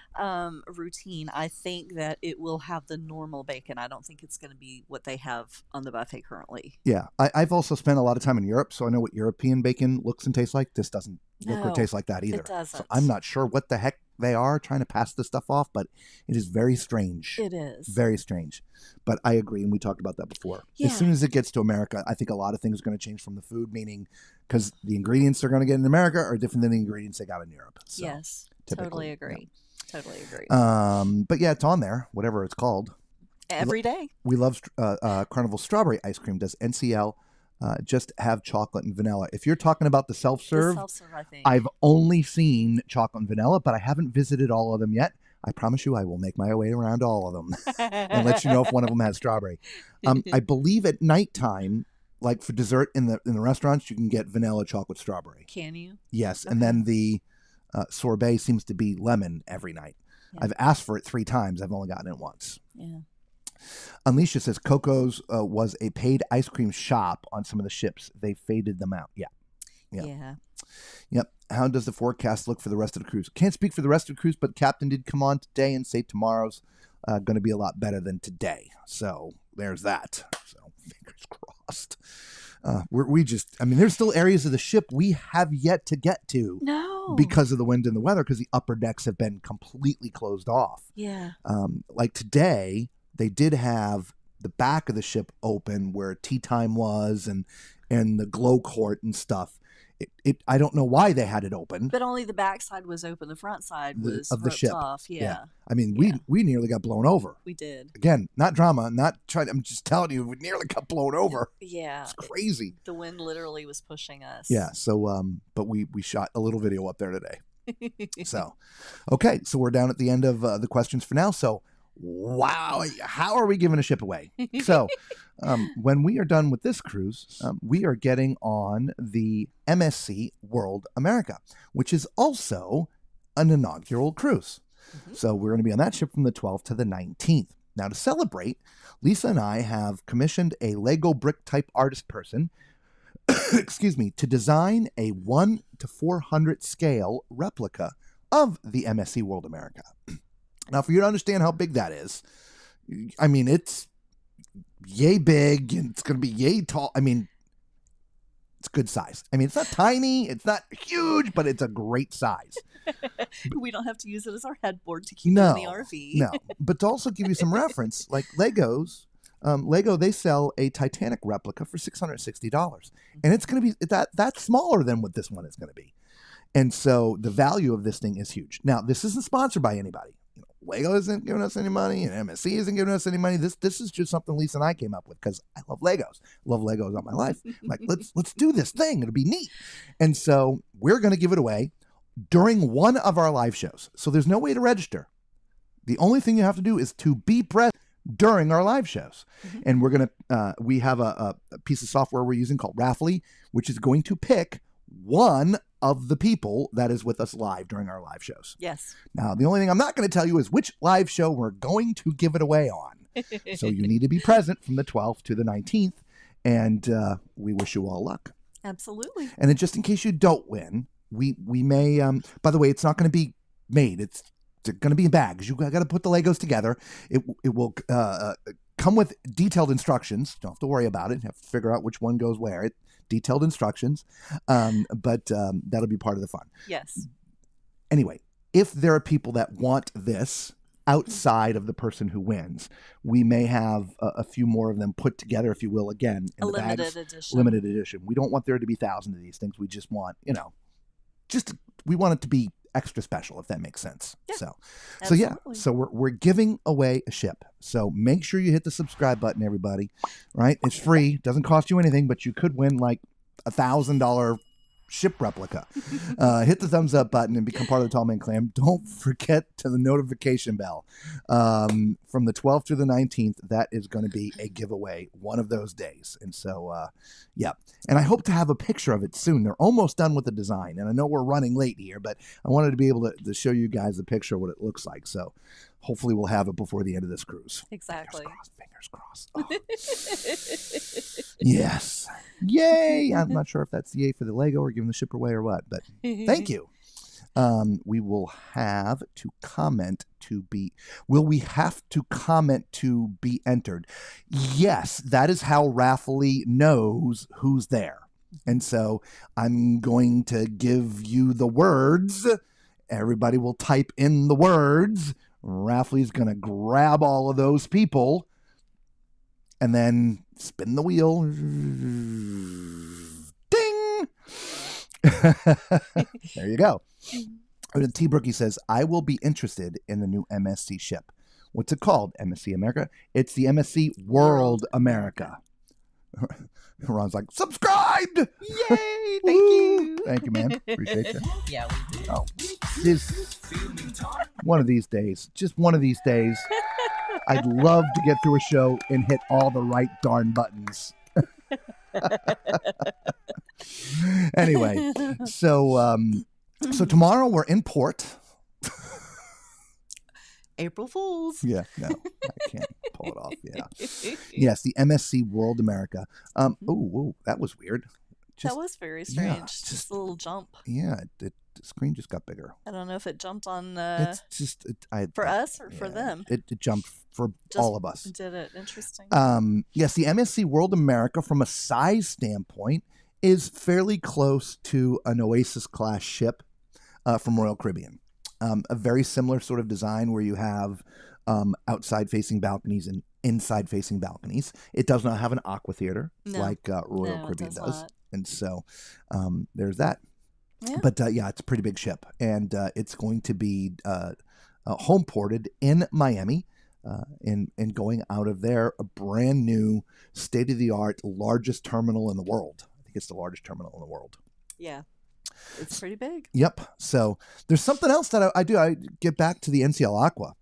routine, I think that it will have the normal bacon. I don't think it's going to be what they have on the buffet currently. Yeah. I've also spent a lot of time in Europe, so I know what European bacon looks and tastes like. This doesn't look or No, taste like that either. It doesn't. So I'm not sure what the heck they are trying to pass this stuff off, but it is very strange. It is. Very strange. But I agree, and we talked about that before. Yeah. As soon as it gets to America, I think a lot of things are going to change from the food, meaning because the ingredients they're going to get in America are different than the ingredients they got in Europe. So, yes. typically, Totally agree. Totally agree. But yeah, it's on there, whatever it's called. Every day. We love Carnival strawberry ice cream. Does NCL just have chocolate and vanilla? If you're talking about the self-serve, I think. I've only seen chocolate and vanilla, but I haven't visited all of them yet. I promise you I will make my way around all of them and let you know if one of them has strawberry. I believe at nighttime, like for dessert in the restaurants, you can get vanilla, chocolate, strawberry. Can you? Yes. Okay. And then the sorbet seems to be lemon every night. Yeah. I've asked for it 3 times. I've only gotten it once. Yeah. Alicia says Coco's was a paid ice cream shop on some of the ships. They faded them out. Yeah. Yep. How does the forecast look for the rest of the cruise? Can't speak for the rest of the cruise, but the captain did come on today and say tomorrow's going to be a lot better than today. So there's that. So fingers crossed. There's still areas of the ship we have yet to get to. No. Because of the wind and the weather, because the upper decks have been completely closed off. Yeah. Like today, they did have the back of the ship open where tea time was and the glow court and stuff. I don't know why they had it open. But only the back side was open. The front side was of the roped ship off. Yeah. I mean, we nearly got blown over. We did. Again, not drama, not trying. I'm just telling you, we nearly got blown over. Yeah. It's crazy. The wind literally was pushing us. Yeah. So, but we shot a little video up there today. So, okay. So we're down at the end of the questions for now. So, wow, how are we giving a ship away? So, when we are done with this cruise, we are getting on the MSC World America, which is also an inaugural cruise. Mm-hmm. So we're going to be on that ship from the 12th to the 19th. Now, to celebrate, Lisa and I have commissioned a Lego brick type artist person, excuse me, to design a 1 to 400 scale replica of the MSC World America. Now, for you to understand how big that is, I mean, it's yay big and it's going to be yay tall. I mean, it's good size. I mean, it's not tiny, it's not huge, but it's a great size. We don't have to use it as our headboard to keep it in the RV. No, but to also give you some reference, like Legos, Lego, they sell a Titanic replica for $660. And it's going to be that's smaller than what this one is going to be. And so the value of this thing is huge. Now, this isn't sponsored by anybody. Lego isn't giving us any money, and MSC isn't giving us any money. This is just something Lisa and I came up with because I love Legos. Love Legos all my life. I'm like, let's do this thing. It'll be neat. And so we're going to give it away during one of our live shows. So there's no way to register. The only thing you have to do is to be present during our live shows. Mm-hmm. And we're going to, we have a piece of software we're using called Raffly, which is going to pick one of the people that is with us live during our live shows. Yes. Now, the only thing I'm not going to tell you is which live show we're going to give it away on. So you need to be present from the 12th to the 19th, and we wish you all luck. Absolutely. And then just in case you don't win, we may, by the way, it's not going to be made. It's going to be in bags. You got to put the Legos together. It will come with detailed instructions. Don't have to worry about it. You have to figure out which one goes where. Detailed instructions, but that'll be part of the fun. Yes. Anyway, if there are people that want this outside of the person who wins, we may have a few more of them put together, if you will, again, in A the limited bags. edition. Limited edition. We don't want there to be thousands of these things. We just want, we want it to be extra special, if that makes sense. Yeah, so absolutely. so we're giving away a ship. So make sure you hit the subscribe button, everybody. Right? It's free, doesn't cost you anything, but you could win like $1,000 ship replica. Hit the thumbs up button and become part of the Tall Man Clan. Don't forget to the notification bell. From the 12th through the 19th, that is going to be a giveaway one of those days. And so, yeah. And I hope to have a picture of it soon. They're almost done with the design. And I know we're running late here, but I wanted to be able to show you guys a picture of what it looks like. So hopefully we'll have it before the end of this cruise. Exactly. Fingers crossed. Oh. Yes. Yay. I'm not sure if that's yay for the Lego or giving the ship away or what, but thank you. We will have to comment to be, will we have to comment to be entered? Yes, that is how Raffley knows who's there. And so I'm going to give you the words. Everybody will type in the words. Raffley's going to grab all of those people and then spin the wheel. Ding! There you go. T. Brookie says, I will be interested in the new MSC ship. What's it called? MSC America? It's the MSC World America. Ron's like, subscribed! Yay! Thank you. Thank you, man. Appreciate you. Yeah, we do. Oh, one of these days, just one of these days, I'd love to get through a show and hit all the right darn buttons. Anyway, so tomorrow we're in port. April Fools. Yeah, no, I can't pull it off. Yeah. Yes, the MSC World America. Oh, that was weird. That was very strange. Yeah, just a little jump. Yeah, the screen just got bigger. I don't know if it jumped on It's just for us or for them. It jumped for all of us. Did it. Interesting. Yes, the MSC World America, from a size standpoint, is fairly close to an Oasis class ship from Royal Caribbean. A very similar sort of design where you have outside facing balconies and inside facing balconies. It does not have an aqua theater like Royal Caribbean does. Not. And so there's that. Yeah. But yeah, it's a pretty big ship. And it's going to be home ported in Miami. And going out of there, a brand new, state-of-the-art, largest terminal in the world. I think it's the largest terminal in the world. Yeah. It's pretty big. Yep. So there's something else that I do. I get back to the NCL Aqua.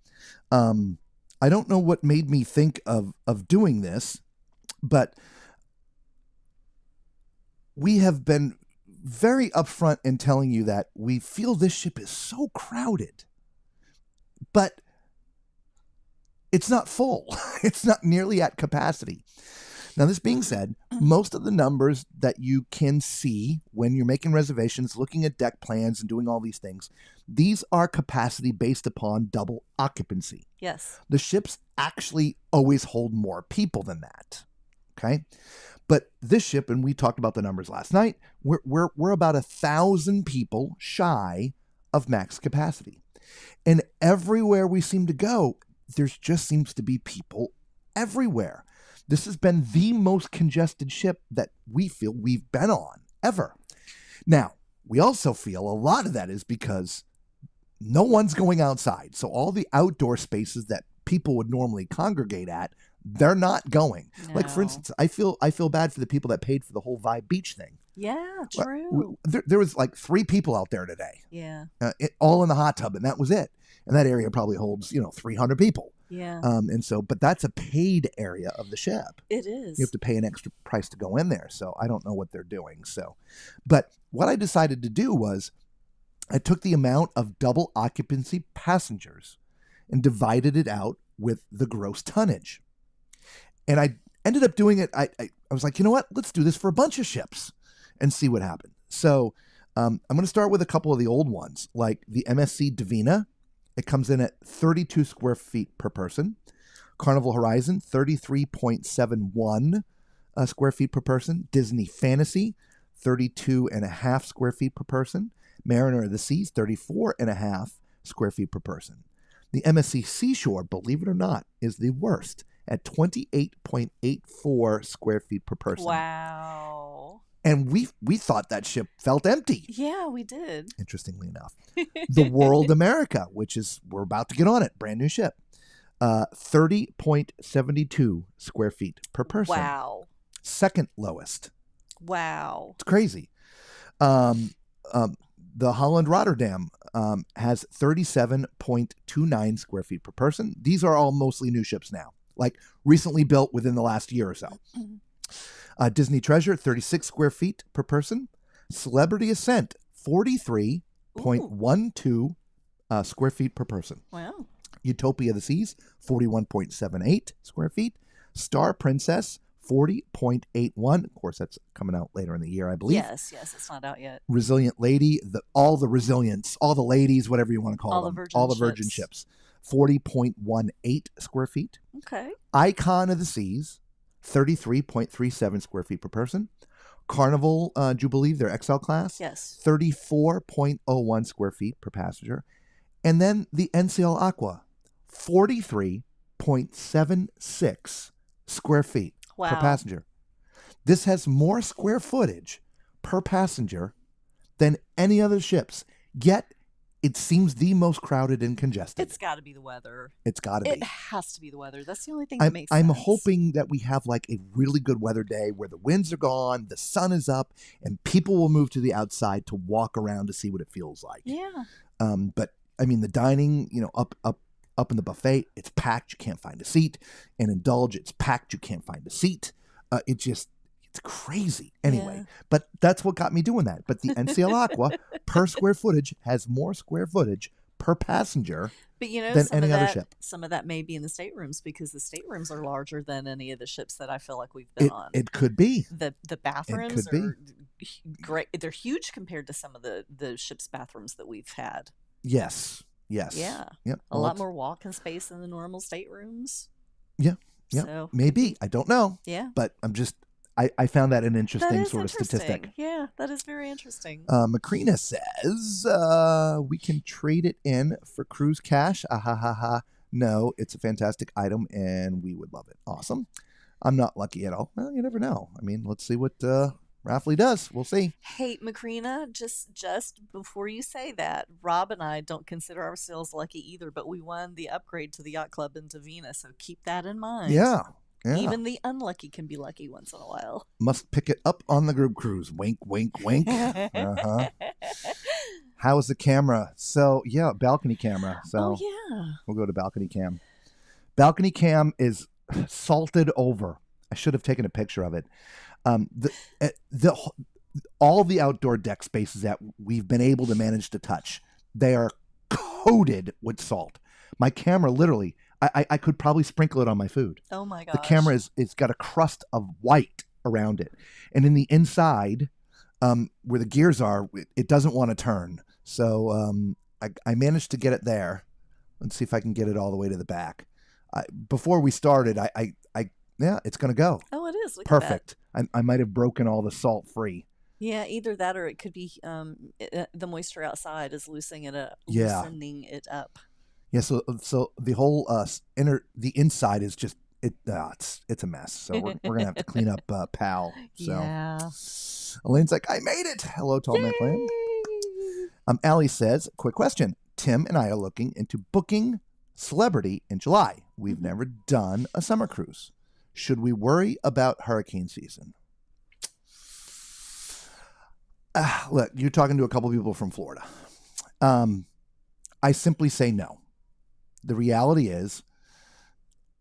I don't know what made me think of doing this, but we have been very upfront in telling you that we feel this ship is so crowded, but it's not full. It's not nearly at capacity. Now, this being said, most of the numbers that you can see when you're making reservations, looking at deck plans and doing all these things, these are capacity based upon double occupancy. Yes. The ships actually always hold more people than that. Okay. But this ship, and we talked about the numbers last night, we're about 1,000 people shy of max capacity. And everywhere we seem to go, there just seems to be people everywhere. This has been the most congested ship that we feel we've been on ever. Now, we also feel a lot of that is because no one's going outside. So all the outdoor spaces that people would normally congregate at, they're not going. No. Like, for instance, I feel bad for the people that paid for the whole Vibe Beach thing. Yeah, true. There was like 3 people out there today. Yeah. All in the hot tub, and that was it. And that area probably holds, 300 people. Yeah. And so, but that's a paid area of the ship. It is. You have to pay an extra price to go in there. So I don't know what they're doing. So, but what I decided to do was I took the amount of double occupancy passengers and divided it out with the gross tonnage. And I ended up doing it. I was like, you know what? Let's do this for a bunch of ships and see what happened. So I'm going to start with a couple of the old ones, like the MSC Divina It comes in at 32 square feet per person. Carnival Horizon, 33.71 square feet per person. Disney Fantasy, 32.5 square feet per person. Mariner of the Seas, 34.5 square feet per person. The MSC Seashore, believe it or not, is the worst at 28.84 square feet per person. Wow. And we thought that ship felt empty. Yeah, we did. Interestingly enough. The World America, which is, we're about to get on it, brand new ship. 30.72 square feet per person. Wow. Second lowest. Wow. It's crazy. The Holland Rotterdam has 37.29 square feet per person. These are all mostly new ships now, like recently built within the last year or so. Disney Treasure, 36 square feet per person. Celebrity Ascent, 43.12 square feet per person. Wow. Utopia of the Seas, 41.78 square feet. Star Princess, 40.81. Of course, that's coming out later in the year, I believe. Yes, it's not out yet. Resilient Lady, all the resilience, all the ladies, whatever you want to call them. All the Virgin ships. 40.18 square feet. Okay. Icon of the Seas, 33.37 square feet per person. Carnival, do you believe their XL class? Yes. 34.01 square feet per passenger. And then the NCL Aqua, 43.76 square feet per passenger. This has more square footage per passenger than any other ships, yet it seems the most crowded and congested. It's got to be the weather. It's got to be. It has to be the weather. That's the only thing that makes sense. I'm hoping that we have like a really good weather day where the winds are gone, the sun is up, and people will move to the outside to walk around to see what it feels like. Yeah. But I mean, the dining, up in the buffet, it's packed. You can't find a seat. And Indulge, it's packed. You can't find a seat. It's crazy. Anyway, but that's what got me doing that. But the NCL Aqua per square footage has more square footage per passenger than any other ship. Some of that may be in the staterooms because the staterooms are larger than any of the ships that I feel like we've been on. It could be. The bathrooms are great. They're huge compared to some of the ship's bathrooms that we've had. Yes. Yeah. Yep. A lot more walk-in space than the normal staterooms. Yeah. Yeah. So, maybe. I don't know. Yeah. But I found that an interesting that is sort of statistic. Yeah, that is very interesting. Macrina says we can trade it in for cruise cash. No, it's a fantastic item and we would love it. Awesome. I'm not lucky at all. Well, you never know. I mean, let's see what Rafley does. We'll see. Hey, Macrina, just before you say that, Rob and I don't consider ourselves lucky either, but we won the upgrade to the yacht club in Davina, so keep that in mind. Yeah. Even the unlucky can be lucky once in a while. Must pick it up on the group cruise. Wink, wink, wink. How is the camera? So, yeah, balcony camera. So we'll go to balcony cam. Balcony cam is salted over. I should have taken a picture of it. All the outdoor deck spaces that we've been able to manage to touch, they are coated with salt. My camera literally, I could probably sprinkle it on my food. Oh my gosh. The camera it's got a crust of white around it. And in the inside, where the gears are, it doesn't want to turn. So I managed to get it there. Let's see if I can get it all the way to the back. Before we started, yeah, it's going to go. Oh, it is. Look perfect. I might have broken all the salt free. Yeah, either that or it could be the moisture outside is loosening it up. Yeah, so the whole the inside is just it's a mess. So we're gonna have to clean up PAL. So yeah. Elaine's like, I made it. Hello, Tall Neck Land. Allie says, quick question. Tim and I are looking into booking Celebrity in July. We've never done a summer cruise. Should we worry about hurricane season? Look, you're talking to a couple people from Florida. I simply say no. The reality is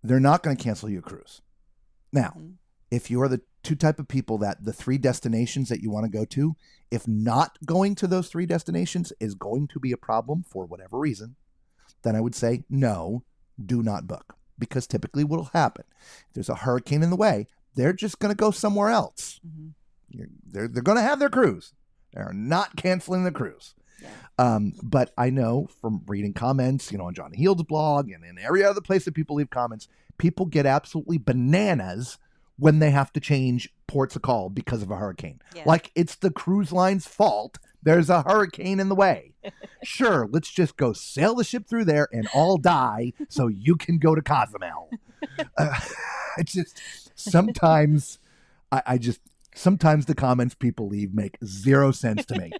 they're not going to cancel your cruise. Now, if you are the two type of people that the 3 destinations that you want to go to, if not going to those 3 destinations is going to be a problem for whatever reason, then I would say no, do not book. Because typically what will happen, if there's a hurricane in the way, they're just going to go somewhere else. They're going to have their cruise. They're not canceling the cruise. But I know from reading comments, on John Heald's blog and in every other place that people leave comments, people get absolutely bananas when they have to change ports of call because of a hurricane. Yeah. Like it's the cruise line's fault. There's a hurricane in the way. Sure, let's just go sail the ship through there and all die so you can go to Cozumel. It's just sometimes sometimes the comments people leave make zero sense to me.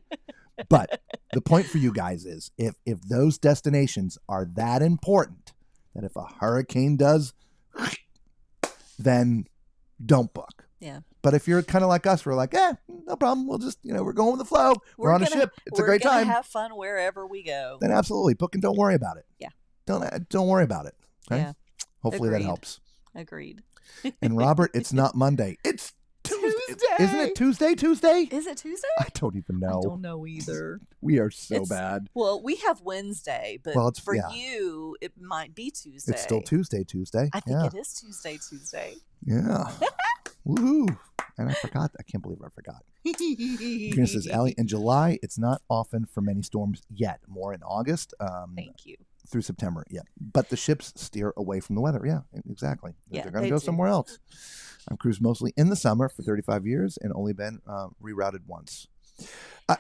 But the point for you guys is if those destinations are that important, that if a hurricane does, then don't book. Yeah. But if you're kind of like us, we're like, no problem. We'll just, we're going with the flow. We're on a ship. It's a great time. We're gonna have fun wherever we go. Then absolutely book and don't worry about it. Yeah. Don't worry about it. Okay? Yeah. Hopefully that Agreed. helps. Agreed. And Robert, it's not Monday. It's Tuesday. Isn't it Tuesday? Is it Tuesday? I don't even know. I don't know either. We are so It's- bad. Well, we have Wednesday, but Well, it's- for yeah. you, it might be Tuesday. It's still Tuesday. I think yeah. it is Tuesday. Yeah. Woohoo. And I forgot. I can't believe I forgot. Katrina says, Allie, in July, it's not often for many storms yet. More in August. Thank you. Through September. Yeah. But the ships steer away from the weather. Yeah, exactly. Yeah, They're going to they go do. somewhere else. I've cruised mostly in the summer for 35 years and only been rerouted once.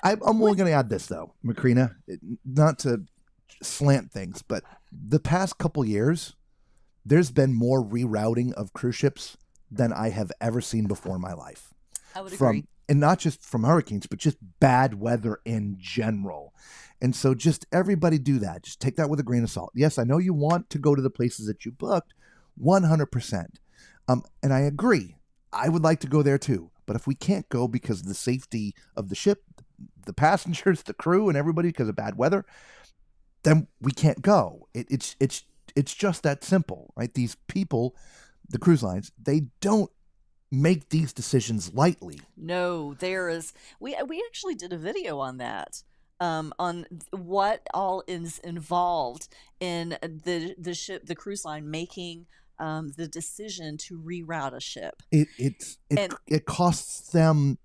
I'm only going to add this, though, Macrina, not to slant things, but the past couple years, there's been more rerouting of cruise ships than I have ever seen before in my life. I would agree. And not just from hurricanes, but just bad weather in general. And so just everybody do that. Just take that with a grain of salt. Yes, I know you want to go to the places that you booked, 100%. And I agree. I would like to go there too. But if we can't go because of the safety of the ship, the passengers, the crew, and everybody because of bad weather, then we can't go. It's just that simple, right? These people, the cruise lines, they don't make these decisions lightly. No, there is. We actually did a video on that. On what all is involved in the ship, the cruise line making the decision to reroute a ship. It costs them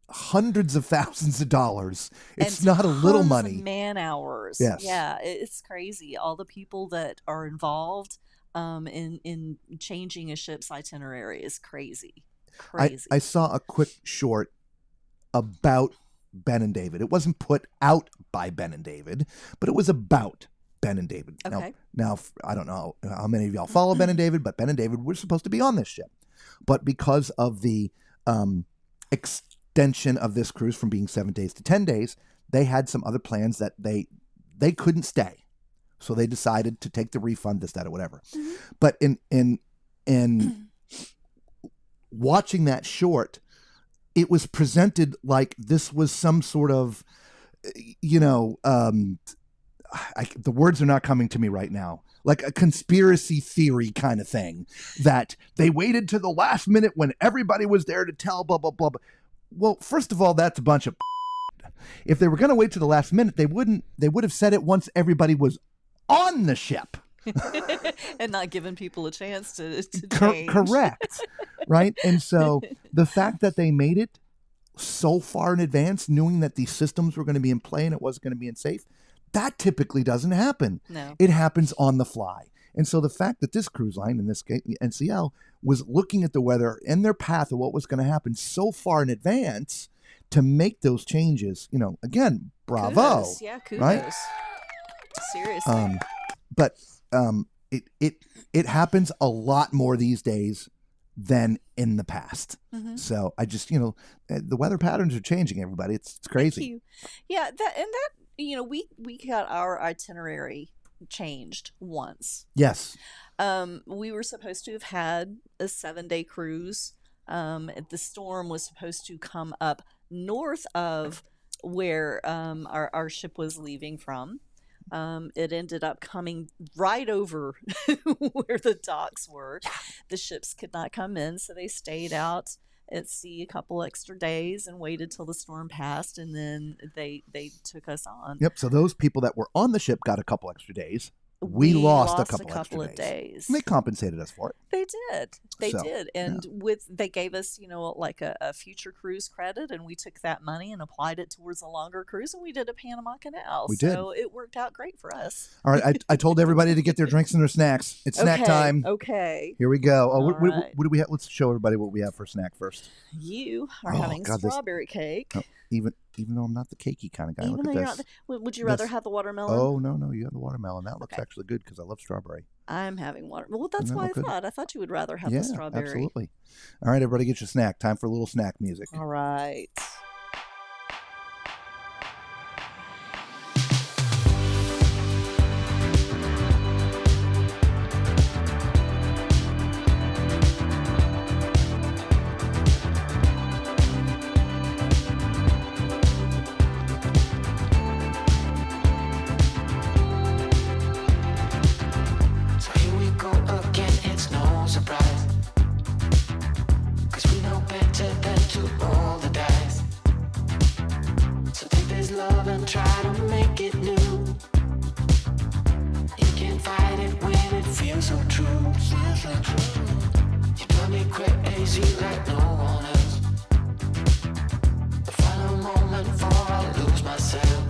hundreds of thousands of dollars. It's not a little tons money. of man hours. Yes. Yeah, it's crazy. All the people that are involved in changing a ship's itinerary is crazy. Crazy. I saw a quick short about Ben and David. It wasn't put out by Ben and David, but it was about Ben and David. Okay. Now I don't know how many of y'all follow Ben and David, but Ben and David were supposed to be on this ship. But because of the extension of this cruise from being 7 days to 10 days, they had some other plans that they couldn't stay. So they decided to take the refund, this, that, or whatever. Mm-hmm. But in watching that short, it was presented like this was some sort of, the words are not coming to me right now, like a conspiracy theory kind of thing, that they waited to the last minute when everybody was there to tell blah, blah, blah, blah. Well, first of all, that's a bunch of if they were going to wait to the last minute, they would have said it once everybody was on the ship. And not giving people a chance to change. Correct. Right. And so the fact that they made it so far in advance, knowing that these systems were going to be in play and it wasn't going to be unsafe, that typically doesn't happen. No. It happens on the fly. And so the fact that this cruise line, in this case, NCL, was looking at the weather and their path of what was going to happen so far in advance to make those changes, again, bravo. Kudos. Yeah, kudos. Right? Seriously. But it happens a lot more these days than in the past. Mm-hmm. So I just, the weather patterns are changing, everybody. It's crazy. Thank you. Yeah, we got our itinerary changed once. Yes. We were supposed to have had a 7-day cruise. The storm was supposed to come up north of where our ship was leaving from. It ended up coming right over where the docks were. The ships could not come in, so they stayed out at sea a couple extra days and waited till the storm passed, and then they took us on. Yep. So those people that were on the ship got a couple extra days. We lost a couple of extra days. And they compensated us for it. They did. They So, did. And they gave us, like a future cruise credit, and we took that money and applied it towards a longer cruise, and we did a Panama Canal. We did. So it worked out great for us. All right, I told everybody to get their drinks and their snacks. It's snack time. Okay. Here we go. Oh, what right. do we have? Let's show everybody what we have for snack first. You are Oh, having God, strawberry cake. Oh, even though I'm not the cakey kind of guy. Even Look though at you're this. not would you rather This. have the watermelon? Oh, no, you have the watermelon. That looks Okay. actually good because I love strawberry. I'm having water. Well, that's Isn't that why I good? thought. I thought you would rather have Yeah, the strawberry. absolutely. All right, everybody get your snack. Time for a little snack music. All right. So here we go again, it's no surprise. 'Cause we know better than to roll the dice. So take this love and try to make it new. You can't fight it when it feels so true. You drive me crazy like no one else. The final moment before I lose myself.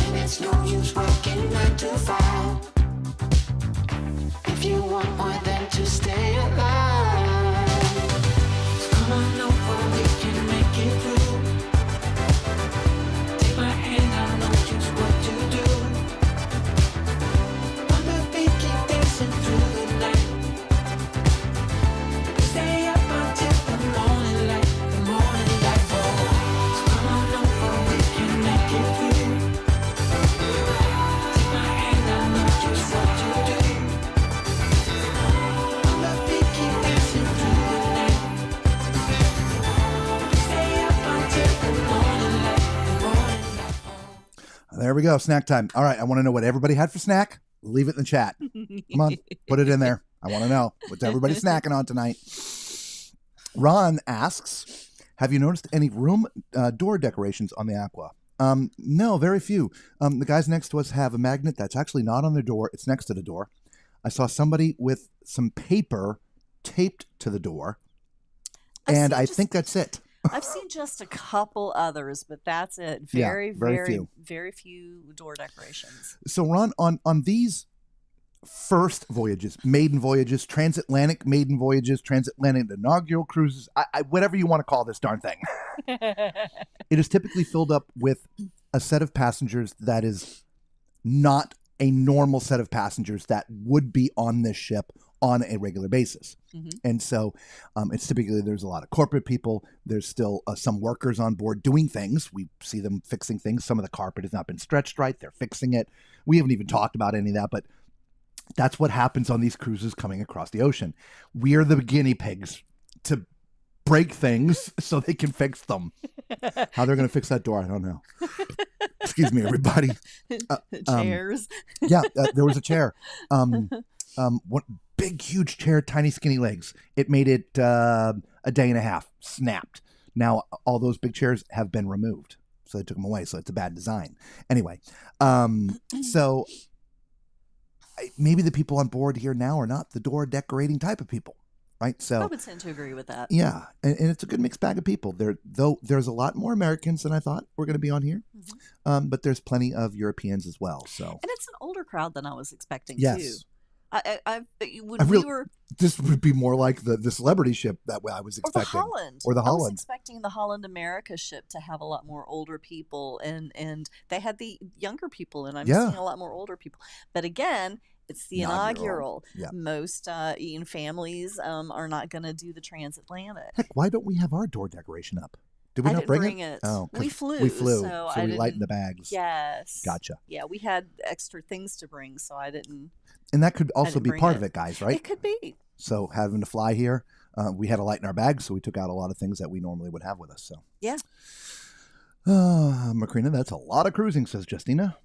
And it's no use working 9 to 5 if you want more than to stay alive. So come on over, we can make it through. Take my hand, I know just what to do. On the beat, keep dancing through the night. Stay up until the morning light, the morning light. Oh, so come on over, we can make it through. Take my hand, I know just what to do. On the beat, keep dancing through the night. Stay up until the morning light, the morning light. There we go. Snack time. All right, I want to know what everybody had for snack. Leave it in the chat. Come on, put it in there. I want to know what's everybody snacking on tonight. Ron asks, have you noticed any room door decorations on the Aqua? No, very few. The guys next to us have a magnet that's actually not on their door. It's next to the door. I saw somebody with some paper taped to the door, and I think that's it. I've seen just a couple others, but that's it. Yeah, Very, very very, few. very few door decorations. So, Ron, on these first voyages, maiden voyages, transatlantic maiden voyages, transatlantic inaugural cruises, whatever you want to call this darn thing, it is typically filled up with a set of passengers that is not a normal set of passengers that would be on this ship on a regular basis. Mhm. And so it's typically, there's a lot of corporate people. There's still some workers on board doing things. We see them fixing things. Some of the carpet has not been stretched right. They're fixing it. We haven't even talked about any of that, but that's what happens on these cruises coming across the ocean. We are the guinea pigs to break things so they can fix them. How they're going to fix that door, I don't know. Excuse me, everybody. Chairs. Yeah, there was a chair. One big, huge chair, tiny, skinny legs. It made it a day and a half. Snapped. Now all those big chairs have been removed, so they took them away. So it's a bad design. Anyway, so maybe the people on board here now are not the door decorating type of people, right? So I would tend to agree with that. yeah, and it's a good mixed bag of people. There's a lot more Americans than I thought were going to be on here, but there's plenty of Europeans as well. So And it's an older crowd than I was expecting, too. yes, this would be more like the celebrity ship that I was Or the expecting, Holland. or the I was Holland. expecting the Holland America ship to have a lot more older people, and they had the younger people, and I'm Yeah. seeing a lot more older people. But again, it's the Inaugural. inaugural. Yeah. Most Eaton families are not going to do the transatlantic. Heck, why don't we have our door decoration up? Did we I not didn't bring bring it? it. Oh, 'cause We flew, We flew, so so I we lightened the didn't- bags. Yes. Gotcha. Yeah, we had extra things to bring, so I didn't. And that could also didn't be bring part it. of it, guys, right? It could be. So having to fly here, we had to lighten our bags, so we took out a lot of things that we normally would have with us. So Yeah. Macrina, that's a lot of cruising, says Justina.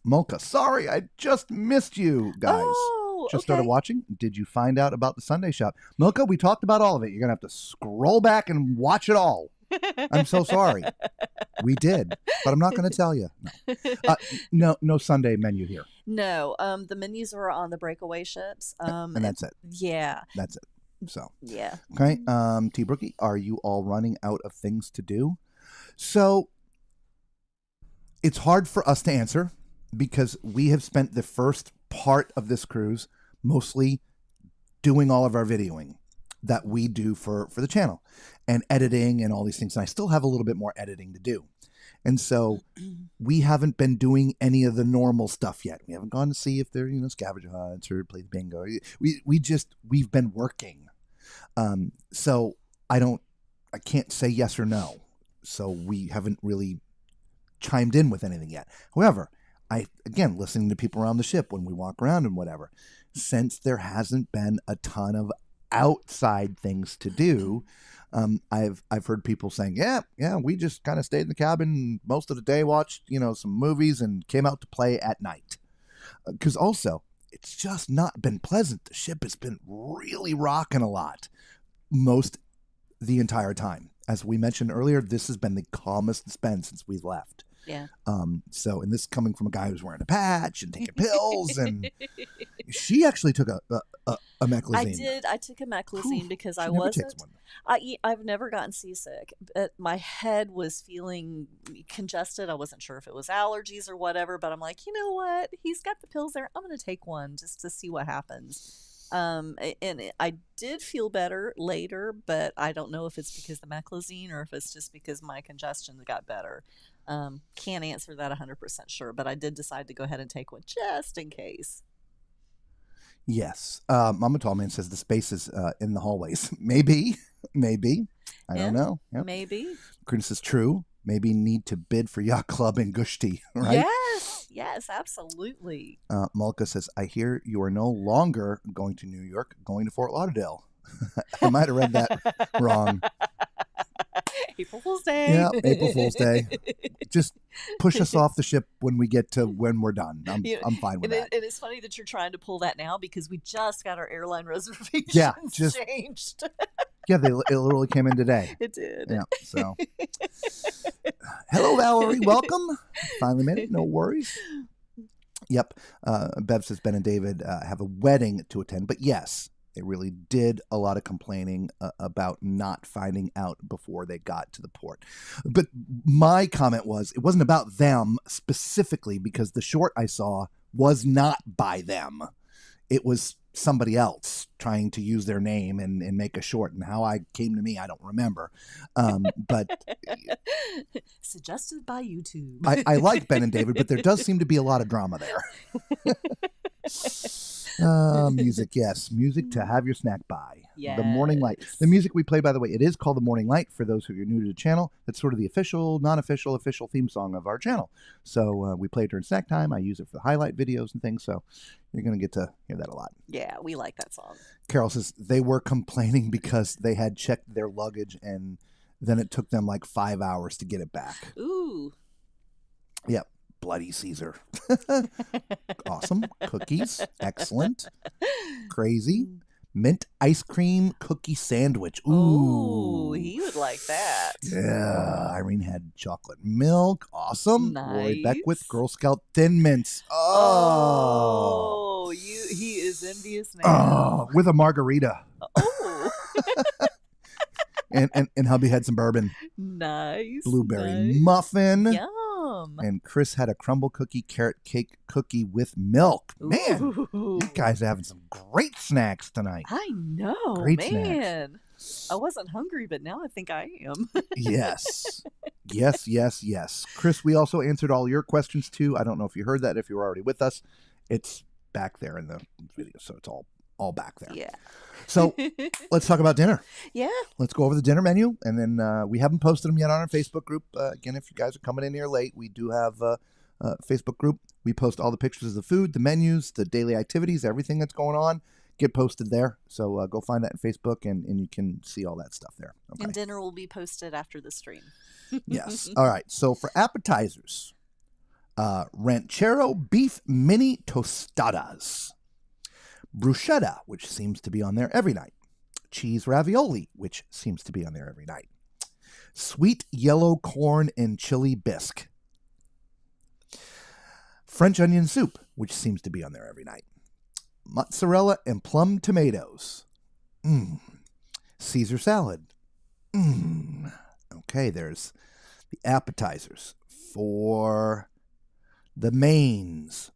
Mulka, sorry, I just missed you guys. Oh, Just okay. started watching. Did you find out about the Sunday shop? Milka, we talked about all of it. You're going to have to scroll back and watch it all. I'm so sorry. We did, but I'm not going to tell you. No Sunday menu here. No, the menus are on the breakaway ships. And that's it. Yeah. That's it. So, Yeah. okay. T. Brookie, are you all running out of things to do? So, it's hard for us to answer because we have spent the first part of this cruise mostly doing all of our videoing that we do for the channel and editing and all these things. And I still have a little bit more editing to do. And so we haven't been doing any of the normal stuff yet. We haven't gone to see if they're, scavenger hunts or play the bingo. We've been working. So I can't say yes or no. So we haven't really chimed in with anything yet. However, again, listening to people around the ship when we walk around and whatever, since there hasn't been a ton of outside things to do, I've heard people saying, yeah, we just kind of stayed in the cabin most of the day, watched, some movies and came out to play at night. Because also, it's just not been pleasant. The ship has been really rocking a lot the entire time. As we mentioned earlier, this has been the calmest it's been since we've left. Yeah. And this coming from a guy who's wearing a patch and taking pills, and she actually took a meclizine. I took a meclizine because I never takes wasn't. one. I've never gotten seasick, but my head was feeling congested. I wasn't sure if it was allergies or whatever, but I'm like, you know what? He's got the pills there. I'm going to take one just to see what happens. And I did feel better later, but I don't know if it's because the meclizine or if it's just because my congestion got better. Can't answer that 100% sure, but I did decide to go ahead and take one just in case. Yes. Mama Tallman says the space is in the hallways. Maybe. I don't know. Yep. Maybe. Curtis is true. Maybe need to bid for Yacht Club in Gushti, right? Yes, absolutely. Malka says, I hear you are no longer going to New York, going to Fort Lauderdale. I might have read that wrong. April Fool's Day. Yeah, April Fool's Day. Just push us off the ship when we get to when we're done. I'm fine with that. And it's funny that you're trying to pull that now because we just got our airline reservations changed. Yeah, it literally came in today. It did. Yeah, so. Hello, Valerie. Welcome. Finally made it. No worries. Yep. Bev says Ben and David have a wedding to attend. But yes, they really did a lot of complaining about not finding out before they got to the port. But my comment was it wasn't about them specifically because the short I saw was not by them. It was somebody else trying to use their name and make a short, and how I came to me, I don't remember. But suggested by YouTube. I like Ben and David, but there does seem to be a lot of drama there. Music, yes. Music to have your snack by. Yes. The Morning Light. The music we play, by the way, it is called The Morning Light for those who are new to the channel. That's sort of the official, non-official, official theme song of our channel. So we play it during snack time. I use it for the highlight videos and things. So you're going to get to hear that a lot. Yeah, we like that song. Carol says they were complaining because they had checked their luggage and then it took them like 5 hours to get it back. Ooh. Yep. Bloody Caesar. Awesome. Cookies. Excellent. Crazy. Mint ice cream cookie sandwich. Ooh. He would like that. Yeah. Irene had chocolate milk. Awesome. Nice. Roy Beckwith, Girl Scout Thin Mints. Oh. He is envious now. Oh, with a margarita. Oh. and hubby had some bourbon. Nice. Blueberry muffin. Yum. And Chris had a crumble cookie, carrot cake cookie with milk. Man, Ooh. you guys are having some great snacks tonight. I know, Great man. I wasn't hungry, but now I think I am. Yes. Yes. Chris, we also answered all your questions too. I don't know if you heard that, if you were already with us. It's back there in the video, so it's all back there. Yeah. So let's talk about dinner. Yeah. Let's go over the dinner menu, and then we haven't posted them yet on our Facebook group. Again, if you guys are coming in here late, we do have a Facebook group. We post all the pictures of the food, the menus, the daily activities, everything that's going on, get posted there. So go find that in Facebook, and you can see all that stuff there. Okay. And dinner will be posted after the stream. Yes. All right. So for appetizers, ranchero beef mini tostadas. Bruschetta, which seems to be on there every night. Cheese ravioli, which seems to be on there every night. Sweet yellow corn and chili bisque. French onion soup, which seems to be on there every night. Mozzarella and plum tomatoes. Caesar salad. Okay, there's the appetizers. For the mains,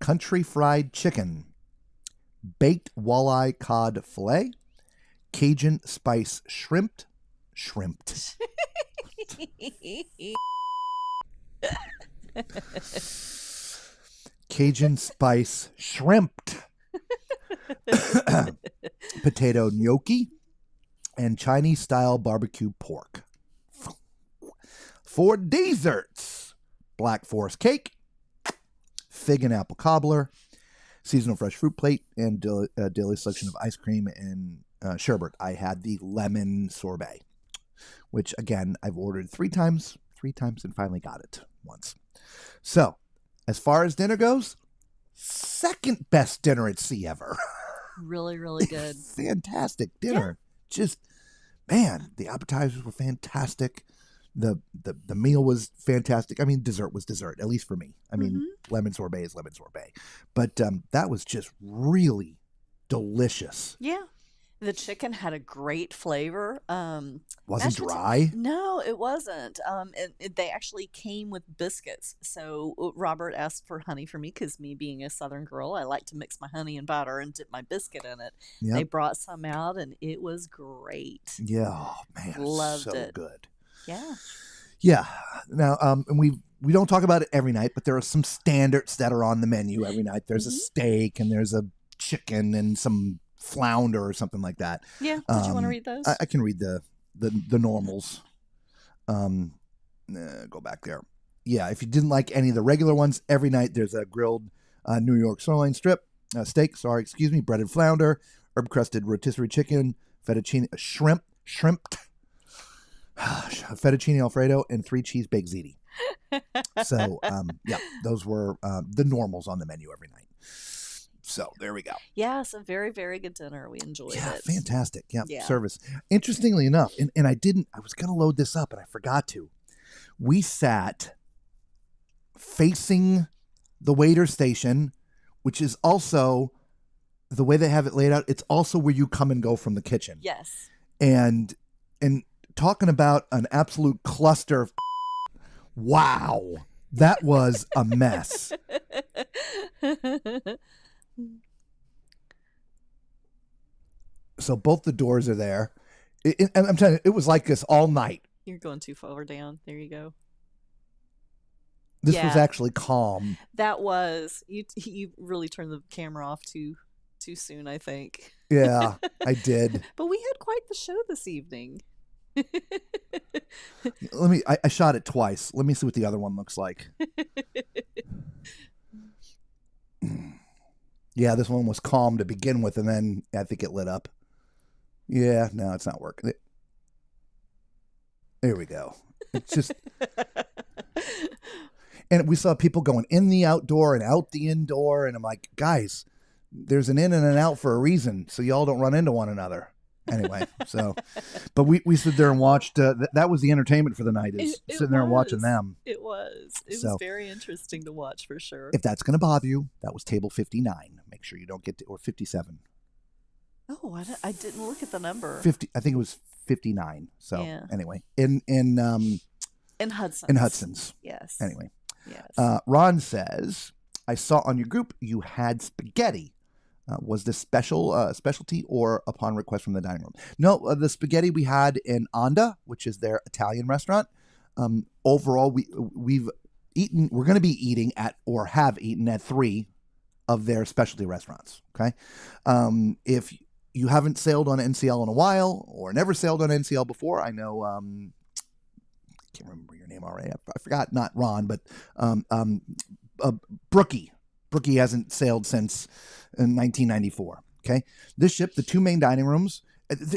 country fried chicken, baked walleye cod fillet, Cajun spice shrimped. Cajun spice shrimped. Potato gnocchi and Chinese style barbecue pork. For desserts, Black Forest cake, fig and apple cobbler, seasonal fresh fruit plate, and a daily selection of ice cream and sherbet. I had the lemon sorbet, which again I've ordered three times and finally got it once. So, as far as dinner goes, second best dinner at sea ever. Really, really good. Fantastic dinner. Just, man, the appetizers were fantastic. The meal was fantastic. I mean, dessert was dessert, at least for me. I mean, lemon sorbet is lemon sorbet. But that was just really delicious. Yeah. The chicken had a great flavor. Wasn't dry? No, it wasn't. They actually came with biscuits. So Robert asked for honey for me because me being a Southern girl, I like to mix my honey and butter and dip my biscuit in it. Yep. They brought some out and it was great. Yeah, oh, man, Loved so it. good. Yeah. Yeah. Now, and we don't talk about it every night, but there are some standards that are on the menu every night. There's a steak and there's a chicken and some flounder or something like that. Yeah. Did you want to read those? I can read the normals. Go back there. Yeah, if you didn't like any of the regular ones, every night there's a grilled New York sirloin steak, breaded flounder, herb crusted rotisserie chicken, fettuccine shrimped, fettuccine alfredo, and 3 cheese baked ziti. So, yeah, those were the normals on the menu every night. So there we go. Yeah, it's a very, very good dinner. We enjoyed it. Fantastic. Yeah, Yeah. Service. Interestingly enough, and I was going to load this up and I forgot to. We sat facing the waiter station, which is also the way they have it laid out. It's also where you come and go from the kitchen. Yes. And talking about an absolute cluster of wow, that was a mess. So both the doors are there. I'm telling you, it was like this all night. You're going too far down. There you go. This was actually calm. That was you really turned the camera off too soon, I think. Yeah, I did. But we had quite the show this evening. I shot it twice. Let me see what the other one looks like. Yeah, this one was calm to begin with, and then I think it lit up. Yeah, no, it's not working. There we go. It's just... And we saw people going in the outdoor and out the indoor, and I'm like, guys, there's an in and an out for a reason, so y'all don't run into one another. Anyway, so, but we stood there and watched. That was the entertainment for the night, is sitting there and watching them. It was very interesting to watch for sure. If that's going to bother you, that was table 59. Make sure you don't get to, or 57. Oh, I didn't look at the number. 50. I think it was 59. So anyway, in Hudson's. In Hudson's. Yes. Anyway. Yes. Ron says, I saw on your group you had spaghetti. Was this specialty or upon request from the dining room? No, the spaghetti we had in Onda, which is their Italian restaurant. Overall, we've eaten. We're going to be eating at or have eaten at 3 of their specialty restaurants. Okay, if you haven't sailed on NCL in a while or never sailed on NCL before, I know. I can't remember your name already. I forgot. Not Ron, but Brookie. Brookie hasn't sailed since 1994. Okay. This ship, the 2 main dining rooms,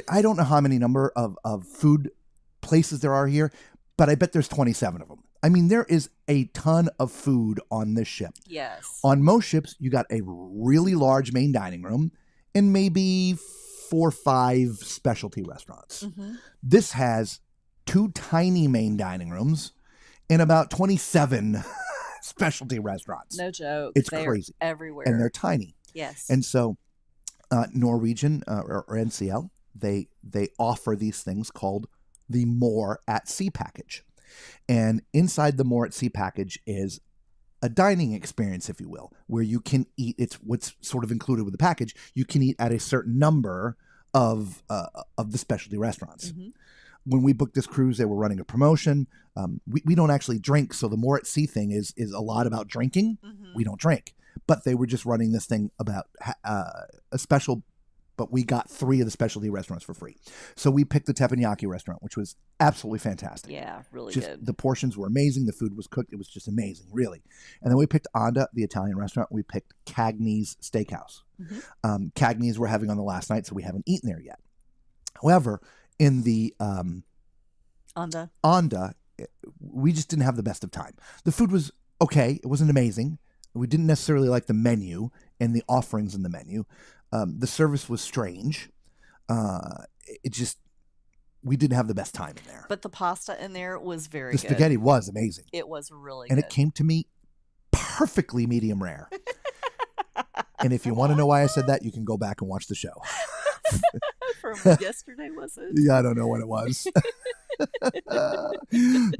I don't know how many number of food places there are here, but I bet there's 27 of them. I mean, there is a ton of food on this ship. Yes. On most ships, you got a really large main dining room and maybe 4 or 5 specialty restaurants. Mm-hmm. This has 2 2 tiny main dining rooms and about 27 specialty restaurants. No joke. It's They're crazy. everywhere. And they're tiny. yes. And so Norwegian or NCL, they offer these things called the More at Sea package. And inside the More at Sea package is a dining experience, if you will, where you can eat. It's what's sort of included with the package. You can eat at a certain number of the specialty restaurants. Mhm. When we booked this cruise, they were running a promotion. We don't actually drink, so the More at Sea thing is a lot about drinking. Mhm. We don't drink, but they were just running this thing about a special. But we got 3 of the specialty restaurants for free. So we picked the teppanyaki restaurant, which was absolutely fantastic. Yeah, really Just good. the portions were amazing. The food was cooked. It was just amazing, really. And then we picked Onda, the Italian restaurant. We picked Cagney's Steakhouse. Mhm. Cagney's we're having on the last night, so we haven't eaten there yet. However, in the On the Onda, we just didn't have the best of time. The food was okay. It wasn't amazing. We didn't necessarily like the menu and the offerings in the menu. The service was strange. We didn't have the best time in there. but the pasta in there was very The good. spaghetti was amazing. It was really And good. it came to me perfectly medium rare. And if you want to know why I said that, you can go back and watch the show. From yesterday, was it? Yeah, I don't know what it was.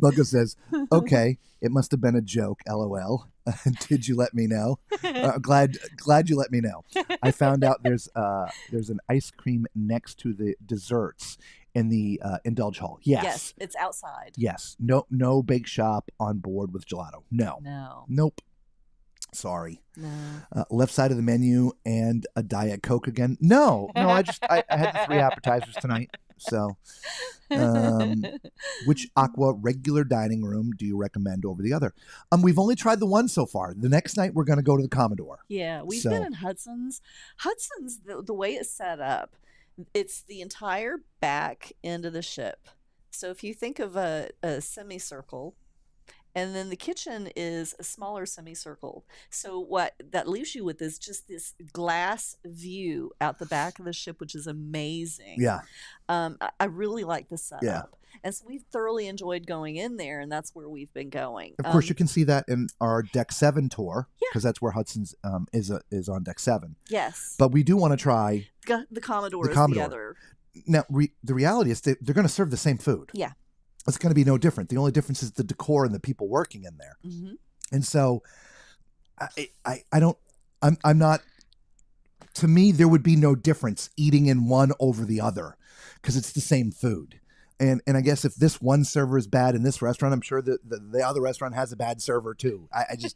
Bugga says, okay, it must have been a joke, LOL. Did you let me know? Glad you let me know. I found out there's an ice cream next to the desserts in the indulge hall. Yes, it's outside. Yes. No bake shop on board with gelato. No. No, Nope. Sorry. no. Left side of the menu and a Diet Coke again. No. I had the 3 appetizers tonight. So, which Aqua regular dining room do you recommend over the other? We've only tried the one so far. The next night we're going to go to the Commodore. Yeah, we've So- been in Hudson's. Hudson's, the way it's set up, it's the entire back end of the ship. So if you think of a semicircle, and then the kitchen is a smaller semicircle. So what that leaves you with is just this glass view out the back of the ship, which is amazing. Yeah. I really like the setup. Yeah. And so we've thoroughly enjoyed going in there, and that's where we've been going. Of course, you can see that in our Deck 7 tour Yeah. because that's where Hudson's is on Deck 7. Yes. But we do want to try. The Commodore The is Commodore. the other. Now, the reality is they're going to serve the same food. Yeah. It's going to be no different. The only difference is the decor and the people working in there. Mm-hmm. And so I'm not, to me, there would be no difference eating in one over the other because it's the same food. And I guess if this one server is bad in this restaurant, I'm sure that the other restaurant has a bad server too. I just,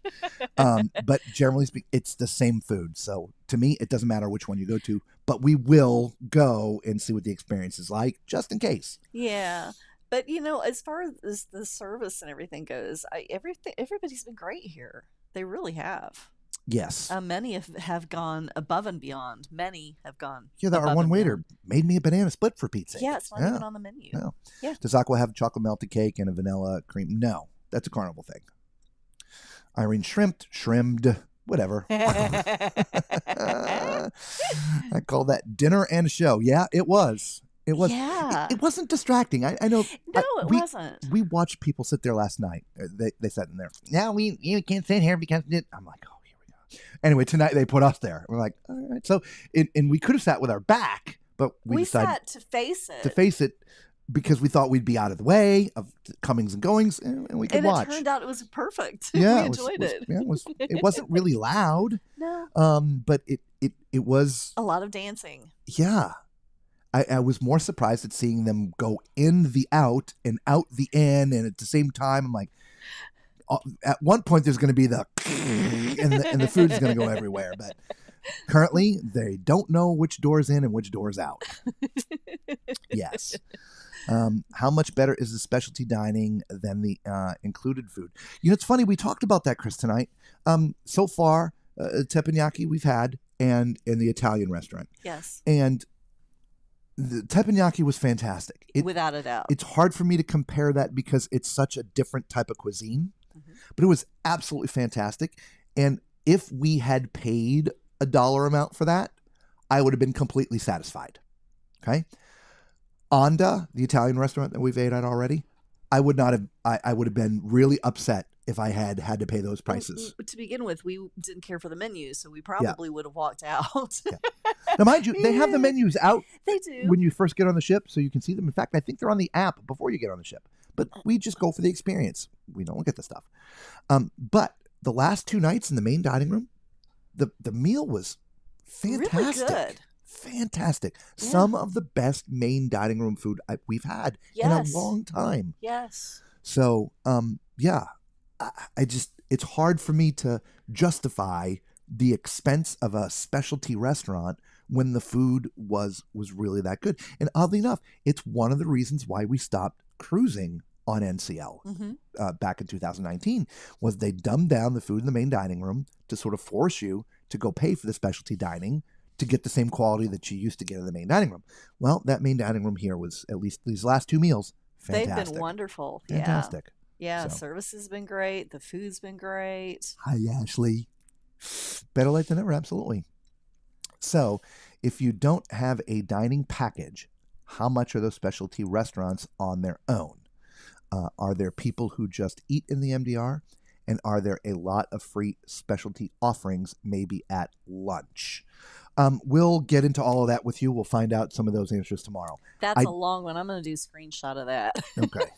but generally speaking, it's the same food. So to me, it doesn't matter which one you go to, but we will go and see what the experience is like just in case. Yeah. But as far as the service and everything goes, everybody's been great here. They really have. Yes. Many have gone above and beyond. Many have gone. Yeah, our above one and waiter beyond. made me a banana split for pizza. Yeah, it's not even on the menu. No. Yeah. Does Aqua have chocolate melted cake and a vanilla cream? No. That's a Carnival thing. Irene shrimmed, whatever. I call that dinner and a show. Yeah, it was. It was. Yeah. It wasn't distracting. I know. No, it wasn't. We watched people sit there last night. They sat in there. Now you can't sit here because I'm like, oh, here we go. Anyway, tonight they put us there. We're like, all right. So, and we could have sat with our back, but we decided sat to face it. to face it because we thought we'd be out of the way of comings and goings, and we could and watch. it turned out it was perfect. Yeah, we enjoyed it. Yeah, it wasn't really loud, No, but it was. a lot of dancing. Yeah. I was more surprised at seeing them go in the out and out the in, and at the same time, I'm like, at one point there's going to be the and the food's going to go everywhere. But currently, they don't know which door's in and which door's out. Yes. How much better is the specialty dining than the included food? It's funny. We talked about that, Chris, tonight. So far, teppanyaki we've had, and in the Italian restaurant, Yes, and the teppanyaki was fantastic. without a doubt. It's hard for me to compare that because it's such a different type of cuisine, Mhm. but it was absolutely fantastic. And if we had paid a dollar amount for that, I would have been completely satisfied. Okay. Onda, the Italian restaurant that we've ate at already, I would not have. I would have been really upset if I had to pay those prices. To begin with, we didn't care for the menu, so we probably would have walked out. Yeah. Now, mind you, they have the menus out They do. when you first get on the ship, so you can see them. In fact, I think they're on the app before you get on the ship. But we just go for the experience. We don't look at the stuff. But the last 2 nights in the main dining room, the meal was fantastic. Really good. Fantastic. Yeah. Some of the best main dining room food we've had in a long time. Yes. So, yeah, I just, it's hard for me to justify the expense of a specialty restaurant when the food was really that good. And oddly enough, it's one of the reasons why we stopped cruising on NCL back in 2019 was they dumbed down the food in the main dining room to sort of force you to go pay for the specialty dining to get the same quality that you used to get in the main dining room. Well, that main dining room here was, at least these last 2 meals, fantastic. They've been wonderful. Fantastic. Yeah, So. service has been great. The food's been great. Hi, Ashley. Better late than never, absolutely. So, if you don't have a dining package, how much are those specialty restaurants on their own? Are there people who just eat in the MDR? And are there a lot of free specialty offerings, maybe at lunch? We'll get into all of that with you. We'll find out some of those answers tomorrow. That's a long one. I'm going to do a screenshot of that. Okay.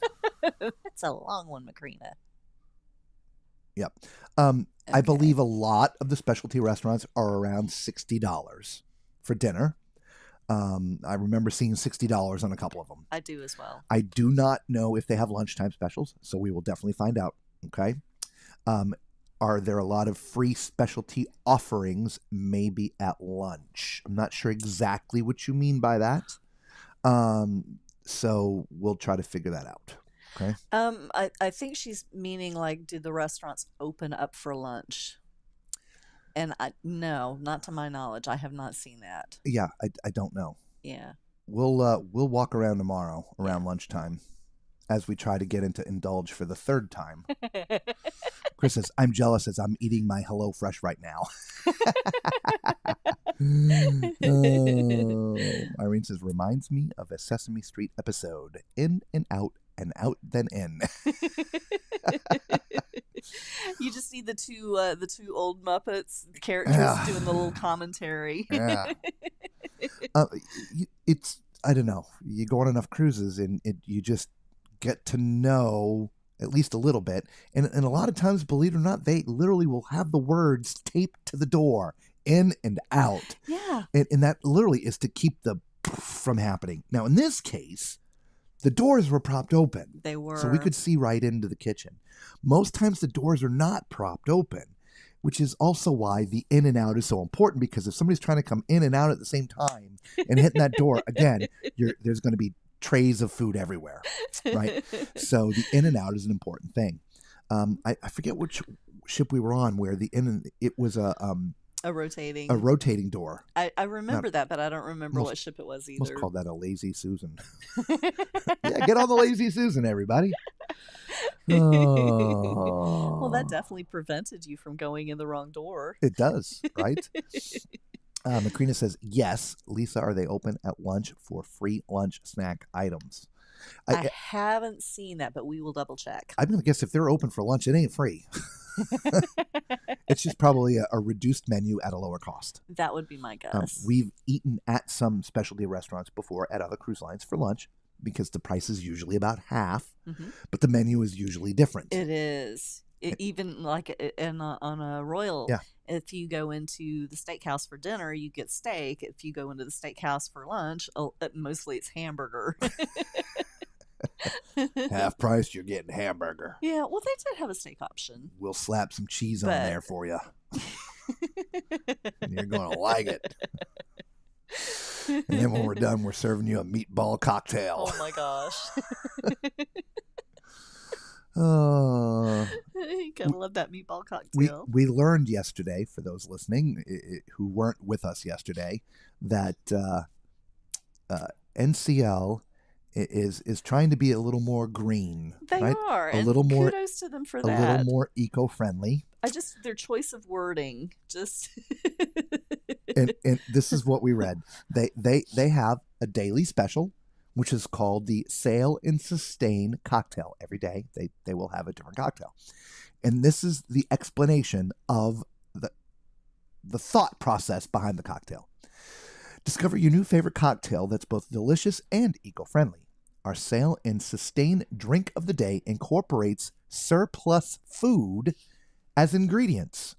That's a long one, Macrina. Yep. I believe a lot of the specialty restaurants are around $60 for dinner. I remember seeing $60 on a couple of them. I do as well. I do not know if they have lunchtime specials, so we will definitely find out. Okay. Are there a lot of free specialty offerings maybe at lunch? I'm not sure exactly what you mean by that. So we'll try to figure that out. Okay. I think she's meaning like, do the restaurants open up for lunch? And no, not to my knowledge. I have not seen that. Yeah, I don't know. Yeah. We'll walk around tomorrow around lunchtime as we try to get into indulge for the 3rd time. Chris says, I'm jealous as I'm eating my HelloFresh right now. Oh, Irene says, reminds me of a Sesame Street episode, in and out then in. You just see the two old Muppets characters doing the little commentary. Yeah. It's, I don't know. You go on enough cruises and you just get to know at least a little bit. And a lot of times, believe it or not, they literally will have the words taped to the door, in and out. Yeah. And that literally is to keep the from happening. Now, in this case, the doors were propped open. They were. So we could see right into the kitchen. Most times the doors are not propped open, which is also why the in and out is so important, because if somebody's trying to come in and out at the same time and hitting that door, again, there's going to be trays of food everywhere, right? So the in and out is an important thing. I forget which ship we were on where it was a rotating door. I remember that, but I don't remember what ship it was either. Most call that a lazy Susan. Yeah, get on the lazy Susan, everybody. Oh. Well, that definitely prevented you from going in the wrong door. It does, right? Macrina says, yes. Lisa, are they open at lunch for free lunch snack items? I haven't seen that, but we will double check. I'm going to guess if they're open for lunch, it ain't free. It's just probably a reduced menu at a lower cost. That would be my guess. We've eaten at some specialty restaurants before at other cruise lines for lunch because the price is usually about half, but the menu is usually different. It is. Even like on a Royal, if you go into the steakhouse for dinner, you get steak. If you go into the steakhouse for lunch, mostly it's hamburger. Half price, you're getting hamburger. Yeah, well, they did have a steak option. We'll slap some cheese on there for you. And you're going to like it. And then when we're done, we're serving you a meatball cocktail. Oh, my gosh. You gotta love that meatball cocktail. We learned yesterday, for those listening who weren't with us yesterday, that NCL is trying to be a little more green. They right? are. A little more. Kudos to them for that. A little more eco-friendly. Their choice of wording just. and this is what we read. They have a daily special, which is called the Sail and Sustain cocktail. Every day they will have a different cocktail. And this is the explanation of the thought process behind the cocktail. Discover your new favorite cocktail that's both delicious and eco-friendly. Our Sail and Sustain drink of the day incorporates surplus food as ingredients,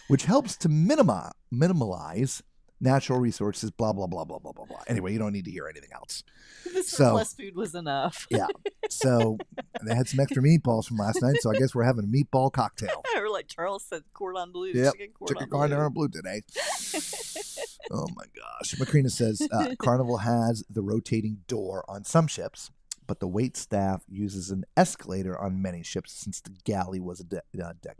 which helps to minimize natural resources, blah, blah, blah, blah, blah, blah, blah. Anyway, you don't need to hear anything else. The surplus food was enough. Yeah. So they had some extra meatballs from last night, so I guess we're having a meatball cocktail. Or like Charles said, cordon bleu. Yep. Chicken Cordon bleu today. Oh my gosh. Macrina says Carnival has the rotating door on some ships, but the wait staff uses an escalator on many ships since the galley was a deck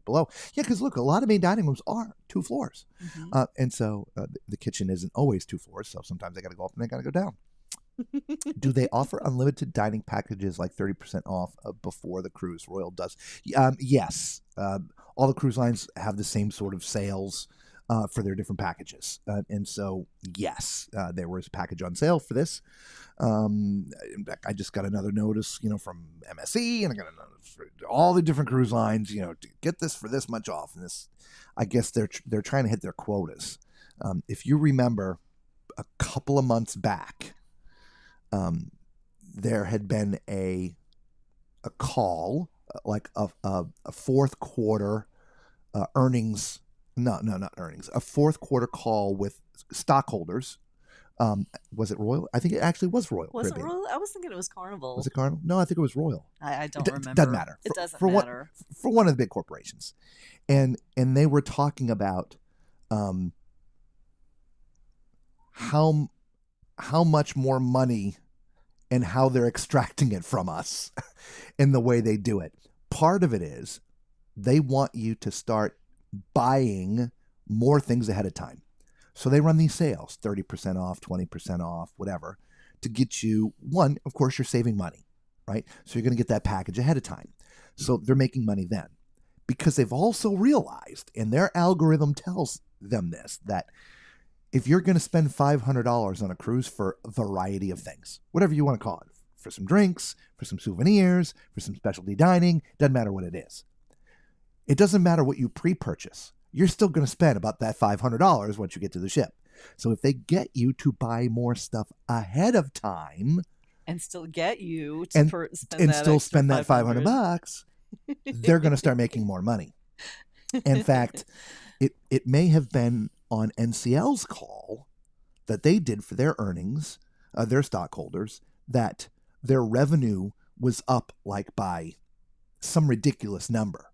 below. Yeah, because look, a lot of main dining rooms are 2 floors. Mm-hmm. And so the kitchen isn't always 2 floors, so sometimes they got to go up and they got to go down. Do they offer unlimited dining packages like 30% off before the cruise? Royal does. Yes. All the cruise lines have the same sort of sales for their different packages. And so, yes, there was a package on sale for this. In fact, I just got another notice, from MSE, and I got a notice for all the different cruise lines, to get this for this much off. And this, I guess they're trying to hit their quotas. If you remember a couple of months back, there had been a call, like a fourth quarter earnings. No, not earnings. A fourth quarter call with stockholders. Was it Royal? I think it actually was Royal. Was Caribbean. it Royal? I was thinking it was Carnival. Was it Carnival? No, I think it was Royal. I don't remember. Doesn't matter. It doesn't For matter. one of the big corporations, and they were talking about how much more money and how they're extracting it from us in the way they do it. Part of it is they want you to start buying more things ahead of time. So they run these sales, 30% off, 20% off, whatever, to get you, one, of course, you're saving money, right? So you're going to get that package ahead of time. So they're making money then. Because they've also realized, and their algorithm tells them this, that if you're going to spend $500 on a cruise for a variety of things, whatever you want to call it, for some drinks, for some souvenirs, for some specialty dining, doesn't matter what it is. It doesn't matter what you pre-purchase. You're still going to spend about that $500 once you get to the ship. So if they get you to buy more stuff ahead of time and still get you to spend that $500, they're going to start making more money. In fact, it may have been on NCL's call that they did for their earnings, their stockholders, that their revenue was up like by some ridiculous number.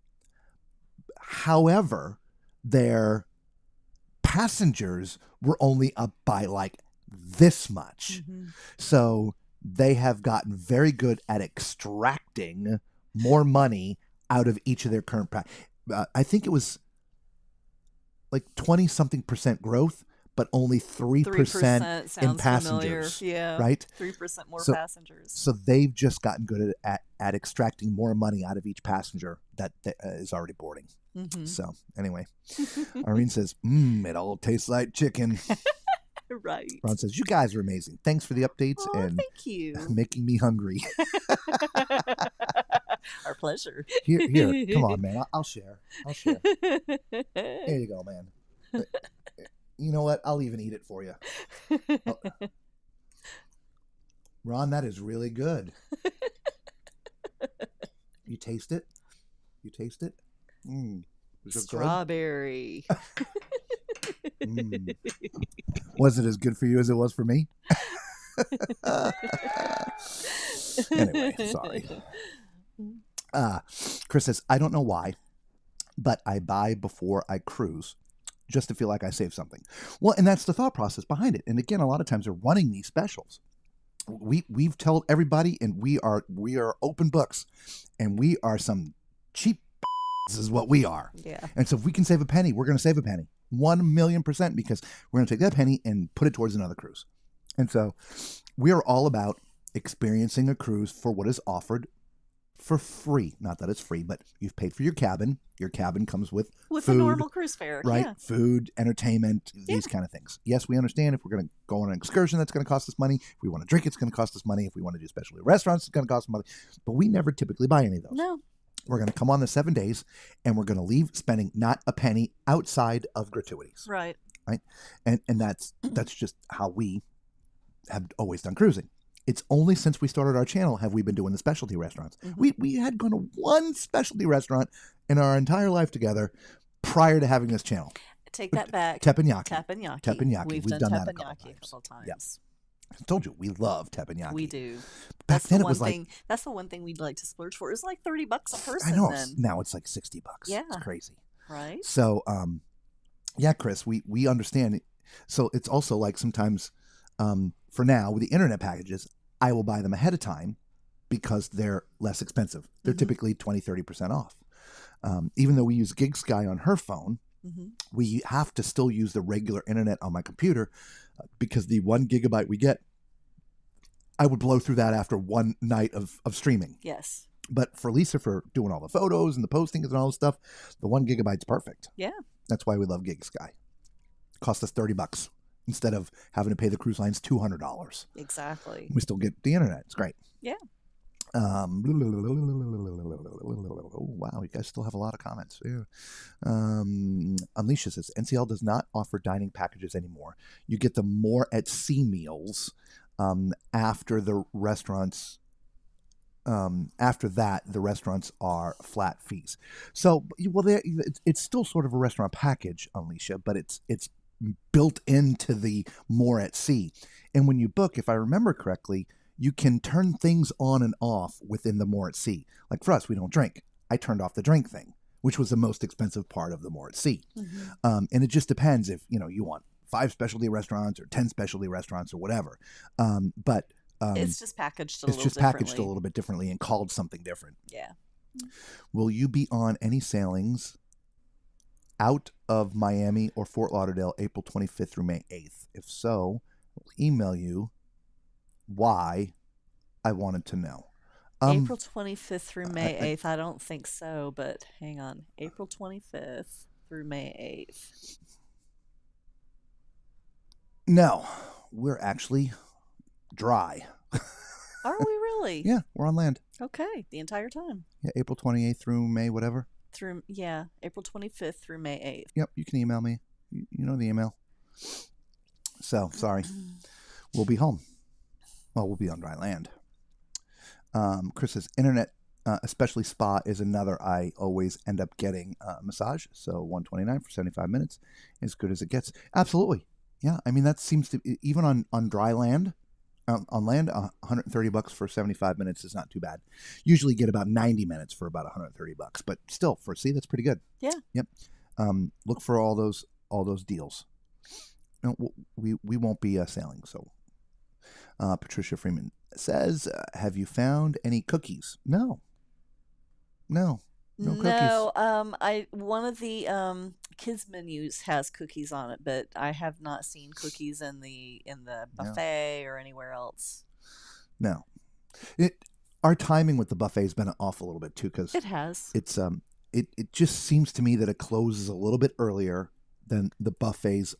However, their passengers were only up by like this much. Mm-hmm. So they have gotten very good at extracting more money out of each of their current I think it was like 20-something% growth, but only 3% in passengers. Yeah, right? 3% more passengers. So they've just gotten good at extracting more money out of each passenger that is already boarding. Mm-hmm. So anyway, Irene says, it all tastes like chicken. Right. Ron says, you guys are amazing. Thanks for the updates and thank you. Making me hungry. Our pleasure. Here, come on, man. I'll share. Here you go, man. You know what? I'll even eat it for you. Ron, that is really good. You taste it? Strawberry. Was it as good for you as it was for me? Anyway, sorry. Chris says, I don't know why, but I buy before I cruise just to feel like I saved something. Well, and that's the thought process behind it. And again, a lot of times they're running these specials. We've told everybody, and we are open books, and we are some cheap. This is what we are. Yeah. And so if we can save a penny, we're going to save a penny. 1,000,000%, because we're going to take that penny and put it towards another cruise. And so we are all about experiencing a cruise for what is offered for free. Not that it's free, but you've paid for your cabin. Your cabin comes with With food, the normal cruise fare. right? Yeah. Food, entertainment, these kind of things. Yes, we understand if we're going to go on an excursion, that's going to cost us money. If we want to drink, it's going to cost us money. If we want to do specialty restaurants, it's going to cost us money. But we never typically buy any of those. No. We're going to come on the 7 days, and we're going to leave spending not a penny outside of gratuities. Right. Right. And that's just how we have always done cruising. It's only since we started our channel have we been doing the specialty restaurants. We had gone to one specialty restaurant in our entire life together prior to having this channel. Take that back. Teppanyaki. Teppanyaki. Teppanyaki. We've We've done done that a teppanyaki couple a couple times. Yep. I told you we love teppanyaki. We do. Back That's then the it was one like thing. That's the one thing we'd like to splurge for. It's like $30 a person. I know Then. now it's like $60. Yeah. It's crazy. Right. So yeah, Chris, we understand. So it's also like sometimes for now with the internet packages, I will buy them ahead of time because they're less expensive. They're typically 20-30% off. Even though we use GigSky on her phone, we have to still use the regular internet on my computer because the 1 gigabyte we get, I would blow through that after one night of streaming. Yes. But for Lisa, for doing all the photos and the postings and all this stuff, the 1 gigabyte's perfect. Yeah. That's why we love GigSky. Cost us $30 instead of having to pay the cruise lines $200. Exactly. We still get the internet. It's great. Yeah. Oh, wow, you guys still have a lot of comments. Yeah. Unleasha says NCL does not offer dining packages anymore. You get the more at sea meals after the restaurants. After that, the restaurants are flat fees. So, well, it's still sort of a restaurant package, Unleasha, but it's built into the more at sea. And when you book, if I remember correctly, you can turn things on and off within the more at sea. Like for us, we don't drink. I turned off the drink thing, which was the most expensive part of the more at sea. And it just depends if, you want 5 specialty restaurants or 10 specialty restaurants or whatever. But it's just packaged a it's little just differently. packaged a little bit differently and called something different. Yeah. Will you be on any sailings out of Miami or Fort Lauderdale April 25th through May 8th? If so, we'll email you why. I wanted to know. April 25th through May 8th. I don't think so, but hang on. April 25th through May 8th. No, we're actually dry. Are we really? Yeah, we're on land. Okay, the entire time. Yeah, April 28th through May whatever. April 25th through May 8th. Yep, you can email me. You know the email. So, sorry. We'll be home. Well, we'll be on dry land. Chris's internet, especially spa, is another I always end up getting massage. So $129 for 75 minutes, as good as it gets. Absolutely. Yeah, I mean, that seems to, even on dry land, on land, $130 for 75 minutes is not too bad. Usually get about 90 minutes for about $130, but still, for see, that's pretty good. Yeah. Yep. Look for all those deals. No, we won't be sailing. So, Patricia Freeman says, "Have you found any cookies?" No cookies. No, one of the kids menus has cookies on it, but I have not seen cookies in the buffet or anywhere else. No. Our timing with the buffet has been off a little bit too, because it has. It's it just seems to me that it closes a little bit earlier than the buffets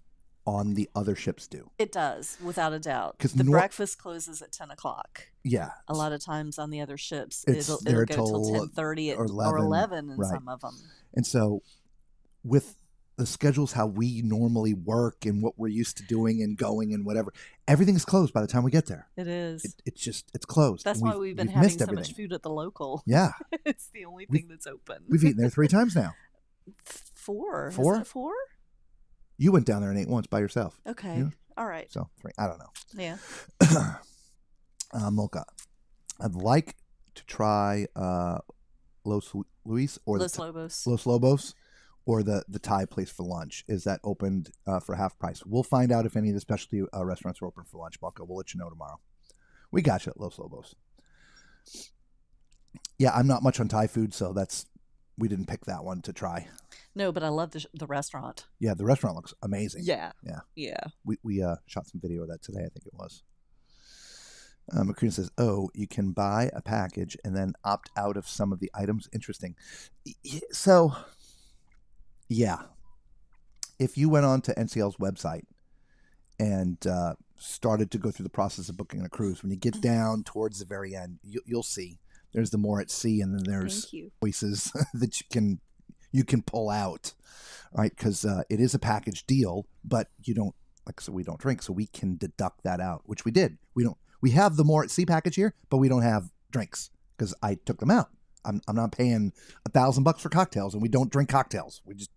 on the other ships do. It does, without a doubt. 'Cause the breakfast closes at 10 o'clock. Yeah. A lot of times on the other ships, It'll go till till 10:30 or 11 in right. some of them. And so with the schedules, how we normally work and what we're used to doing and going and whatever, everything's closed by the time we get there. It is. It's closed. That's and why we've been missed having so everything. much food at the local. Yeah. It's the only thing that's open. We've eaten there 3 times now. 4. 4? Is it 4? You went down there and ate once by yourself. Okay. Yeah. All right. So 3. I don't know. Yeah. Mocha, I'd like to try Los Luis or Los Lobos. Los Lobos or the Thai place for lunch. Is that opened for half price? We'll find out if any of the specialty restaurants are open for lunch, Mocha. We'll let you know tomorrow. We got you at Los Lobos. Yeah, I'm not much on Thai food, so we didn't pick that one to try. No, but I love the restaurant. Yeah, the restaurant looks amazing. Yeah. Yeah. Yeah. We shot some video of that today, I think it was. Macrina says, "Oh, you can buy a package and then opt out of some of the items." Interesting. So, yeah, if you went on to NCL's website and started to go through the process of booking a cruise, when you get down towards the very end, you'll see there's the more at sea, and then there's choices that you can pull out, right? Because it is a package deal, but you don't, like I said, we don't drink, so we can deduct that out, which we did. We have the more at sea package here, but we don't have drinks because I took them out. I'm not paying $1,000 for cocktails, and we don't drink cocktails. We just,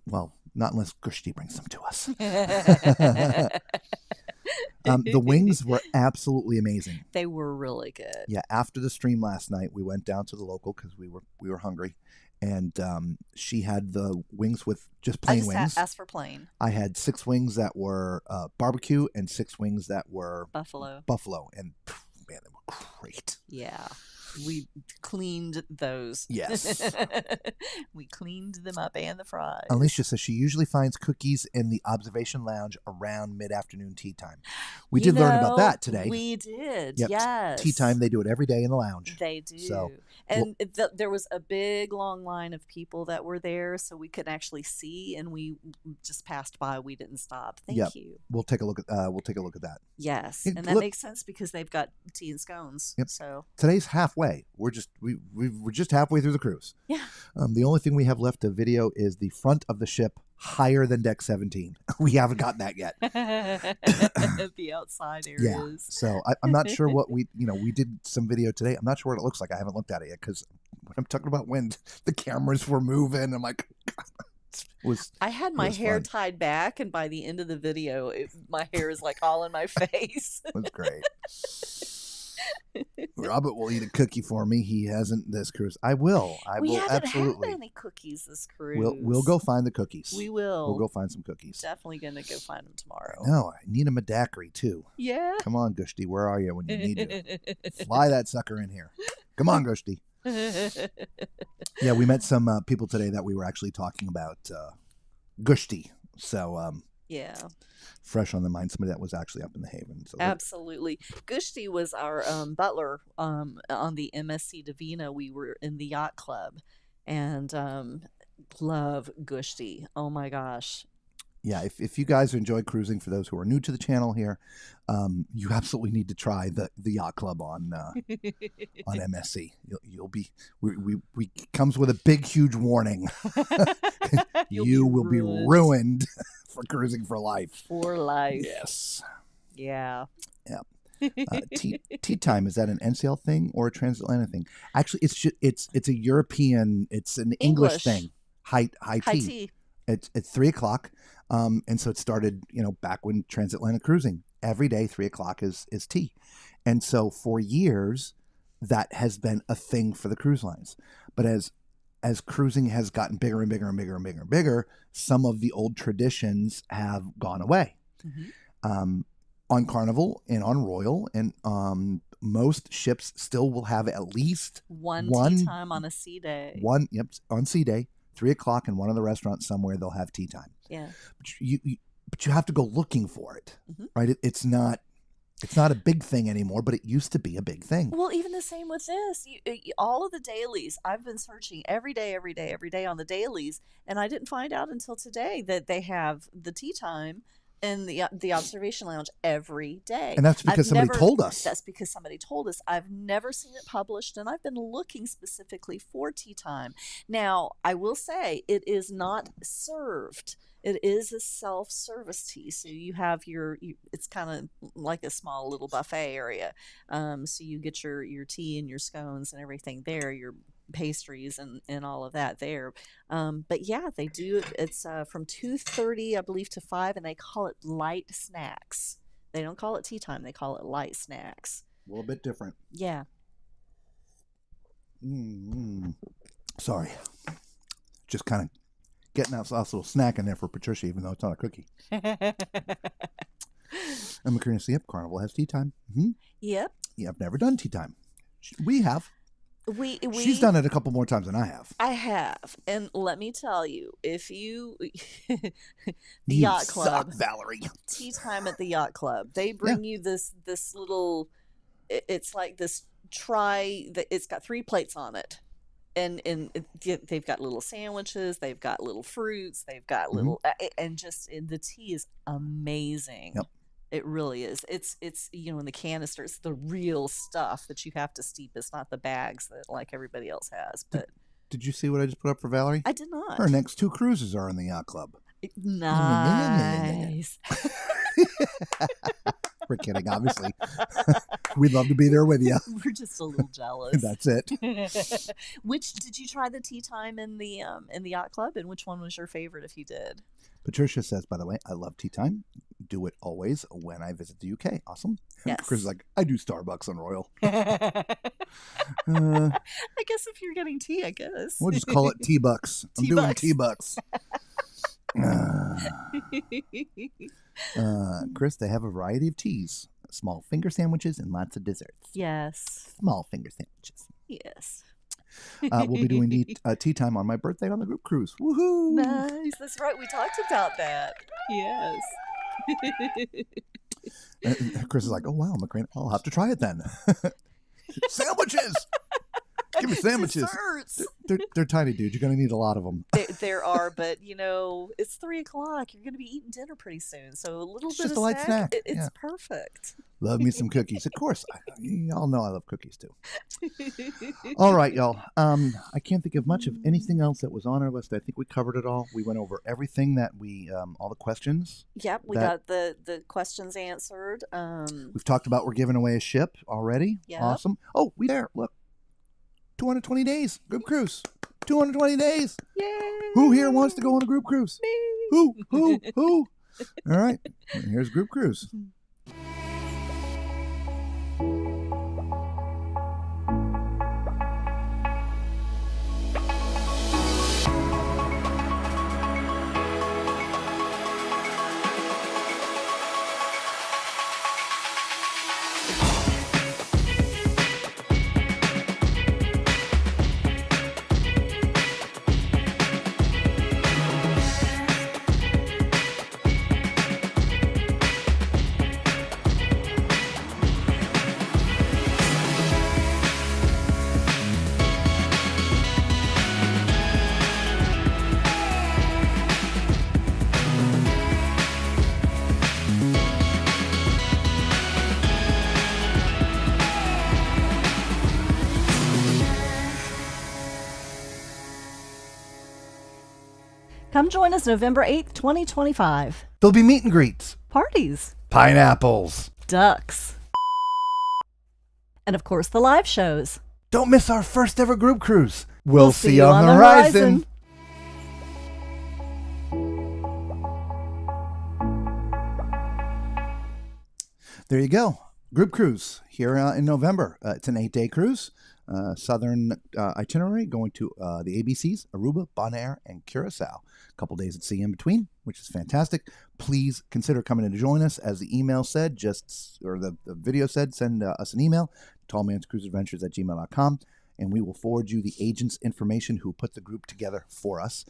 well, not unless Gushti brings them to us. The wings were absolutely amazing. They were really good. Yeah, after the stream last night, we went down to the local because we were hungry, and she had the wings with just plain wings. Asked for plain. I had 6 wings that were barbecue and 6 wings that were buffalo, and man, they were great. Yeah. We cleaned those. Yes. We cleaned them up and the fries. Alicia says she usually finds cookies in the observation lounge around mid-afternoon tea time. We did learn about that today. We did, yep. Yes. Tea time, they do it every day in the lounge. They do. So, and there was a big, long line of people that were there, so we could actually see, and we just passed by. We didn't stop. Thank you. We'll take a look at that. Yes, yeah, and that makes sense because they've got tea and scones. Yep. So today's halfway. We're just halfway through the cruise. Yeah. The only thing we have left to video is the front of the ship higher than deck 17. We haven't gotten that yet. The outside areas. Yeah. So I'm not sure what we did some video today. I'm not sure what it looks like. I haven't looked at it yet because when I'm talking about when the cameras were moving, I'm like, I had my hair tied back, and by the end of the video, my hair is like all in my face. It was great. Robert will eat a cookie for me. He hasn't this cruise. I will. We haven't absolutely. had any cookies this cruise. We'll go find the cookies. We will. We'll go find some cookies. Definitely gonna go find them tomorrow. No, I need a daiquiri too. Yeah. Come on, Gushti. Where are you when you need you? Fly that sucker in here. Come on, Gushti. Yeah, we met some people today that we were actually talking about Gushti. So yeah. Fresh on the mind, somebody that was actually up in the Haven. So absolutely. Gushti was our butler on the MSC Divina. We were in the yacht club, and love Gushti. Oh my gosh. Yeah, if you guys enjoy cruising, for those who are new to the channel here, you absolutely need to try the yacht club on MSC. You'll be we comes with a big huge warning. You will be ruined for cruising for life. For life. Yes. Yeah. Yeah. Tea time, is that an NCL thing or a transatlantic thing? Actually, it's a European. It's an English thing. High tea. It's 3:00. And so it started, back when transatlantic cruising, every day, 3:00 is tea. And so for years, that has been a thing for the cruise lines. But as cruising has gotten bigger and bigger and bigger and bigger and bigger, some of the old traditions have gone away. Mm-hmm. On Carnival and on Royal and most ships still will have at least one tea time on a sea day. On sea day. 3:00 in one of the restaurants somewhere, they'll have tea time. Yeah. But you have to go looking for it, mm-hmm. right? It's not a big thing anymore, but it used to be a big thing. Well, even the same with this. All of the dailies, I've been searching every day on the dailies, and I didn't find out until today that they have the tea time in the observation lounge every day. And that's because somebody told us. That's because somebody told us. I've never seen it published, and I've been looking specifically for tea time. Now, I will say it is not served. It is a self-service tea, so you have it's kind of like a small little buffet area. So you get your tea and your scones and everything there, your pastries and all of that there. But yeah, they do. It's from 2:30, I believe, to 5, and they call it light snacks. They don't call it tea time. They call it light snacks. A little bit different. Yeah. Sorry. Just kind of getting that last little snack in there for Patricia, even though it's not a cookie. I'm curious. Yep, Carnival has tea time. Mm-hmm. Yep. Yeah, I've never done tea time. We have. She's done it a couple more times than I have. I have, and let me tell you, if you the You yacht suck, club, Valerie. tea time at the yacht club, they bring you this little. It's like this tray that it's got 3 plates on it. They've got little sandwiches, they've got little fruits, they've got little and the tea is amazing. Yep. It really is. It's in the canister. It's the real stuff that you have to steep. It's not the bags that like everybody else has. But Did you see what I just put up for Valerie? I did not. Her next 2 cruises are in the yacht club. Nice. We're kidding, obviously. We'd love to be there with you. We're just a little jealous. That's it. Which did you try the tea time in the yacht club, and which one was your favorite if you did? Patricia says, by the way, I love tea time. Do it always when I visit the UK. Awesome. Yes. Chris is like, I do Starbucks on Royal. I guess if you're getting tea, I guess. We'll just call it T-Bucks. I'm doing T-Bucks. T-Bucks. Chris, they have a variety of teas, small finger sandwiches, and lots of desserts. Yes. Small finger sandwiches. Yes. We'll be doing tea time on my birthday on the group cruise. Woohoo! Nice. That's right. We talked about that. Yes. Chris is like, oh, wow, McCrane, I'll have to try it then. Sandwiches! Give me sandwiches. Desserts. They're tiny, dude. You're going to need a lot of them. There are, but it's 3:00. You're going to be eating dinner pretty soon, so a little It's bit just of a light snack. It's perfect. Love me some cookies. Of course. Y'all know I love cookies, too. All right, y'all. I can't think of much of anything else that was on our list. I think we covered it all. We went over everything that all the questions. Yep, we got the questions answered. We've talked about we're giving away a ship already. Yep. Awesome. Oh, we there. Look. 220 days. Group cruise. 220 days. Yay! Who here wants to go on a group cruise? Me. Who? All right. Here's group cruise. Come join us November 8th, 2025. There'll be meet and greets. Parties. Pineapples. Ducks. And of course, the live shows. Don't miss our first ever group cruise. We'll see you on the horizon. There you go. Group cruise here in November. It's an 8-day cruise. Southern itinerary going to the ABCs, Aruba, Bonaire, and Curacao. A couple days at sea in between, which is fantastic. Please consider coming in to join us. As the email said, the video said, send us an email, tallmanscruiseadventures@gmail.com, and we will forward you the agent's information who put the group together for us.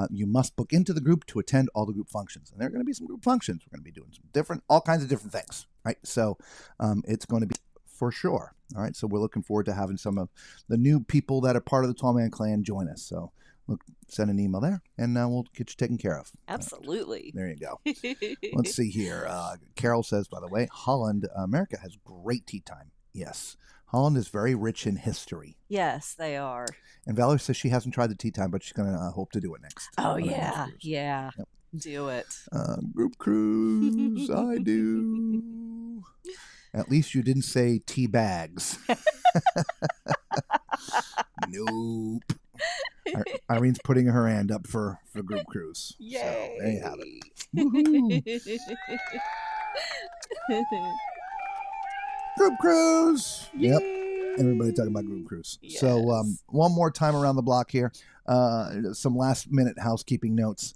You must book into the group to attend all the group functions. And there are going to be some group functions. We're going to be doing all kinds of different things, right? So it's going to be for sure. All right, so we're looking forward to having some of the new people that are part of the Tall Man Clan join us. So look, send an email there, and we'll get you taken care of. Absolutely. There you go. Let's see here. Carol says, by the way, Holland, America has great tea time. Yes. Holland is very rich in history. Yes, they are. And Valerie says she hasn't tried the tea time, but she's going to hope to do it next. Oh, yeah. Yeah. Yep. Do it. Group cruise, I do. At least you didn't say tea bags. Nope. Irene's putting her hand up for group cruise. Yay. So there you have it. Woohoo. Group cruise. Yep. Everybody talking about group cruise. Yes. So one more time around the block here. Some last minute housekeeping notes.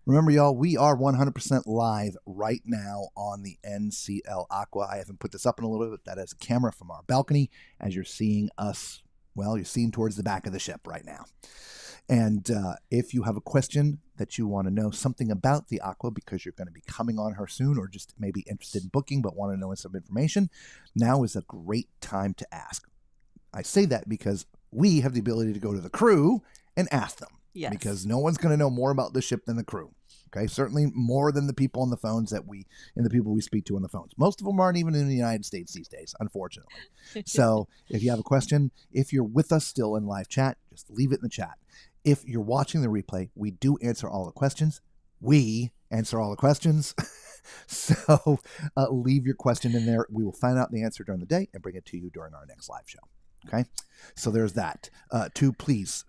Remember, y'all, we are 100% live right now on the NCL Aqua. I haven't put this up in a little bit. That is a camera from our balcony as you're seeing us Well, you're seen towards the back of the ship right now. And if you have a question that you want to know something about the Aqua because you're going to be coming on her soon, or just maybe interested in booking but want to know some information, now is a great time to ask. I say that because we have the ability to go to the crew and ask them. Yes. Because no one's going to know more about the ship than the crew. Okay, certainly more than the people on the phones and the people we speak to on the phones. Most of them aren't even in the United States these days, unfortunately. So if you have a question, if you're with us still in live chat, just leave it in the chat. If you're watching the replay, we do answer all the questions. We answer all the questions. So leave your question in there. We will find out the answer during the day and bring it to you during our next live show. Okay, so there's that. Please,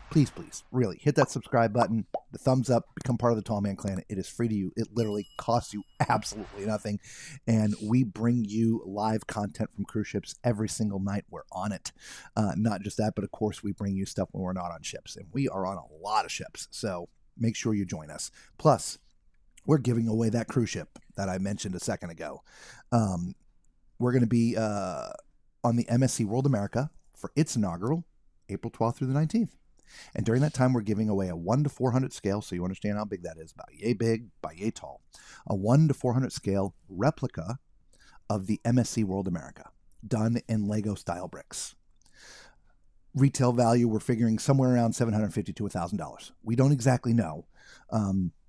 really hit that subscribe button, the thumbs up, become part of the Tall Man Clan. It is free to you. It literally costs you absolutely nothing. And we bring you live content from cruise ships every single night we're on it. Not just that, but of course we bring you stuff when we're not on ships. And we are on a lot of ships. So make sure you join us. Plus, we're giving away that cruise ship that I mentioned a second ago. We're going to be on the MSC World America for its inaugural, April 12th through the 19th. And during that time, we're giving away a 1 to 400 scale, so you understand how big that is, about yay big, by yay tall. A 1 to 400 scale replica of the MSC World America, done in Lego style bricks. Retail value, we're figuring somewhere around $750 to $1,000. We don't exactly know.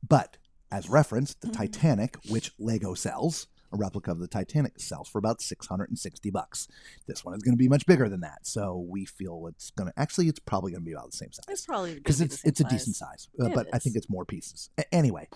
But as reference, the Titanic, which Lego sells, a replica of the Titanic, sells for about $660. This one is going to be much bigger than that, so we feel it's probably going to be about the same size. It's probably because it's a decent size, but I is. think it's more pieces. Anyway,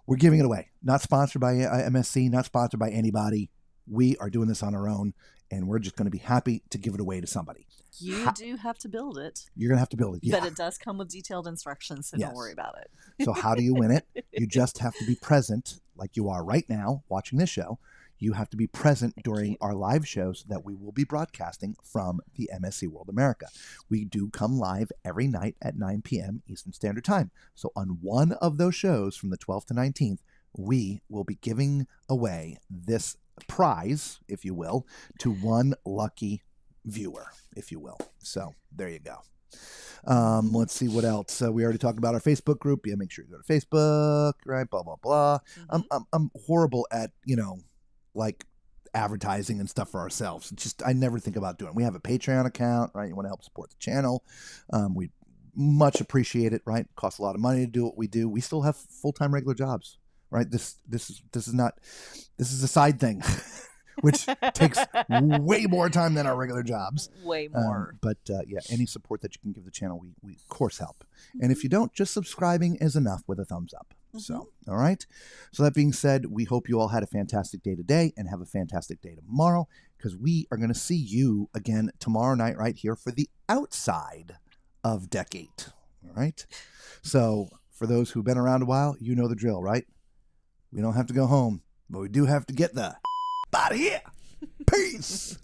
we're giving it away. Not sponsored by MSC, not sponsored by anybody. We are doing this on our own, and we're just going to be happy to give it away to somebody. You do have to build it. You're going to have to build it, yeah. But it does come with detailed instructions, so Yes. don't worry about it. So how do you win it? You just have to be present, like you are right now watching this show. You have to be present during our live shows that we will be broadcasting from the MSC World America. We do come live every night at 9 p.m. Eastern Standard Time. So on one of those shows from the 12th to 19th, we will be giving away this prize, if you will, to one lucky viewer, if you will. So there you go. Let's see what else. We already talked about our Facebook group. Yeah, make sure you go to Facebook, right? Blah, blah, blah. I'm horrible at, like advertising and stuff for ourselves. It's just, I never think about doing it. We have a Patreon account, right? You want to help support the channel. We much appreciate it, right? It costs a lot of money to do what we do. We still have full-time regular jobs, right? This is a side thing, which takes way more time than our regular jobs. Way more. But yeah, any support that you can give the channel, we of course help. And if you don't, just subscribing is enough with a thumbs up. So, all right. So that being said, we hope you all had a fantastic day today and have a fantastic day tomorrow, because we are going to see you again tomorrow night right here for the outside of Deck 8. All right. So for those who've been around a while, you know the drill, right? We don't have to go home, but we do have to get the out of here. Peace.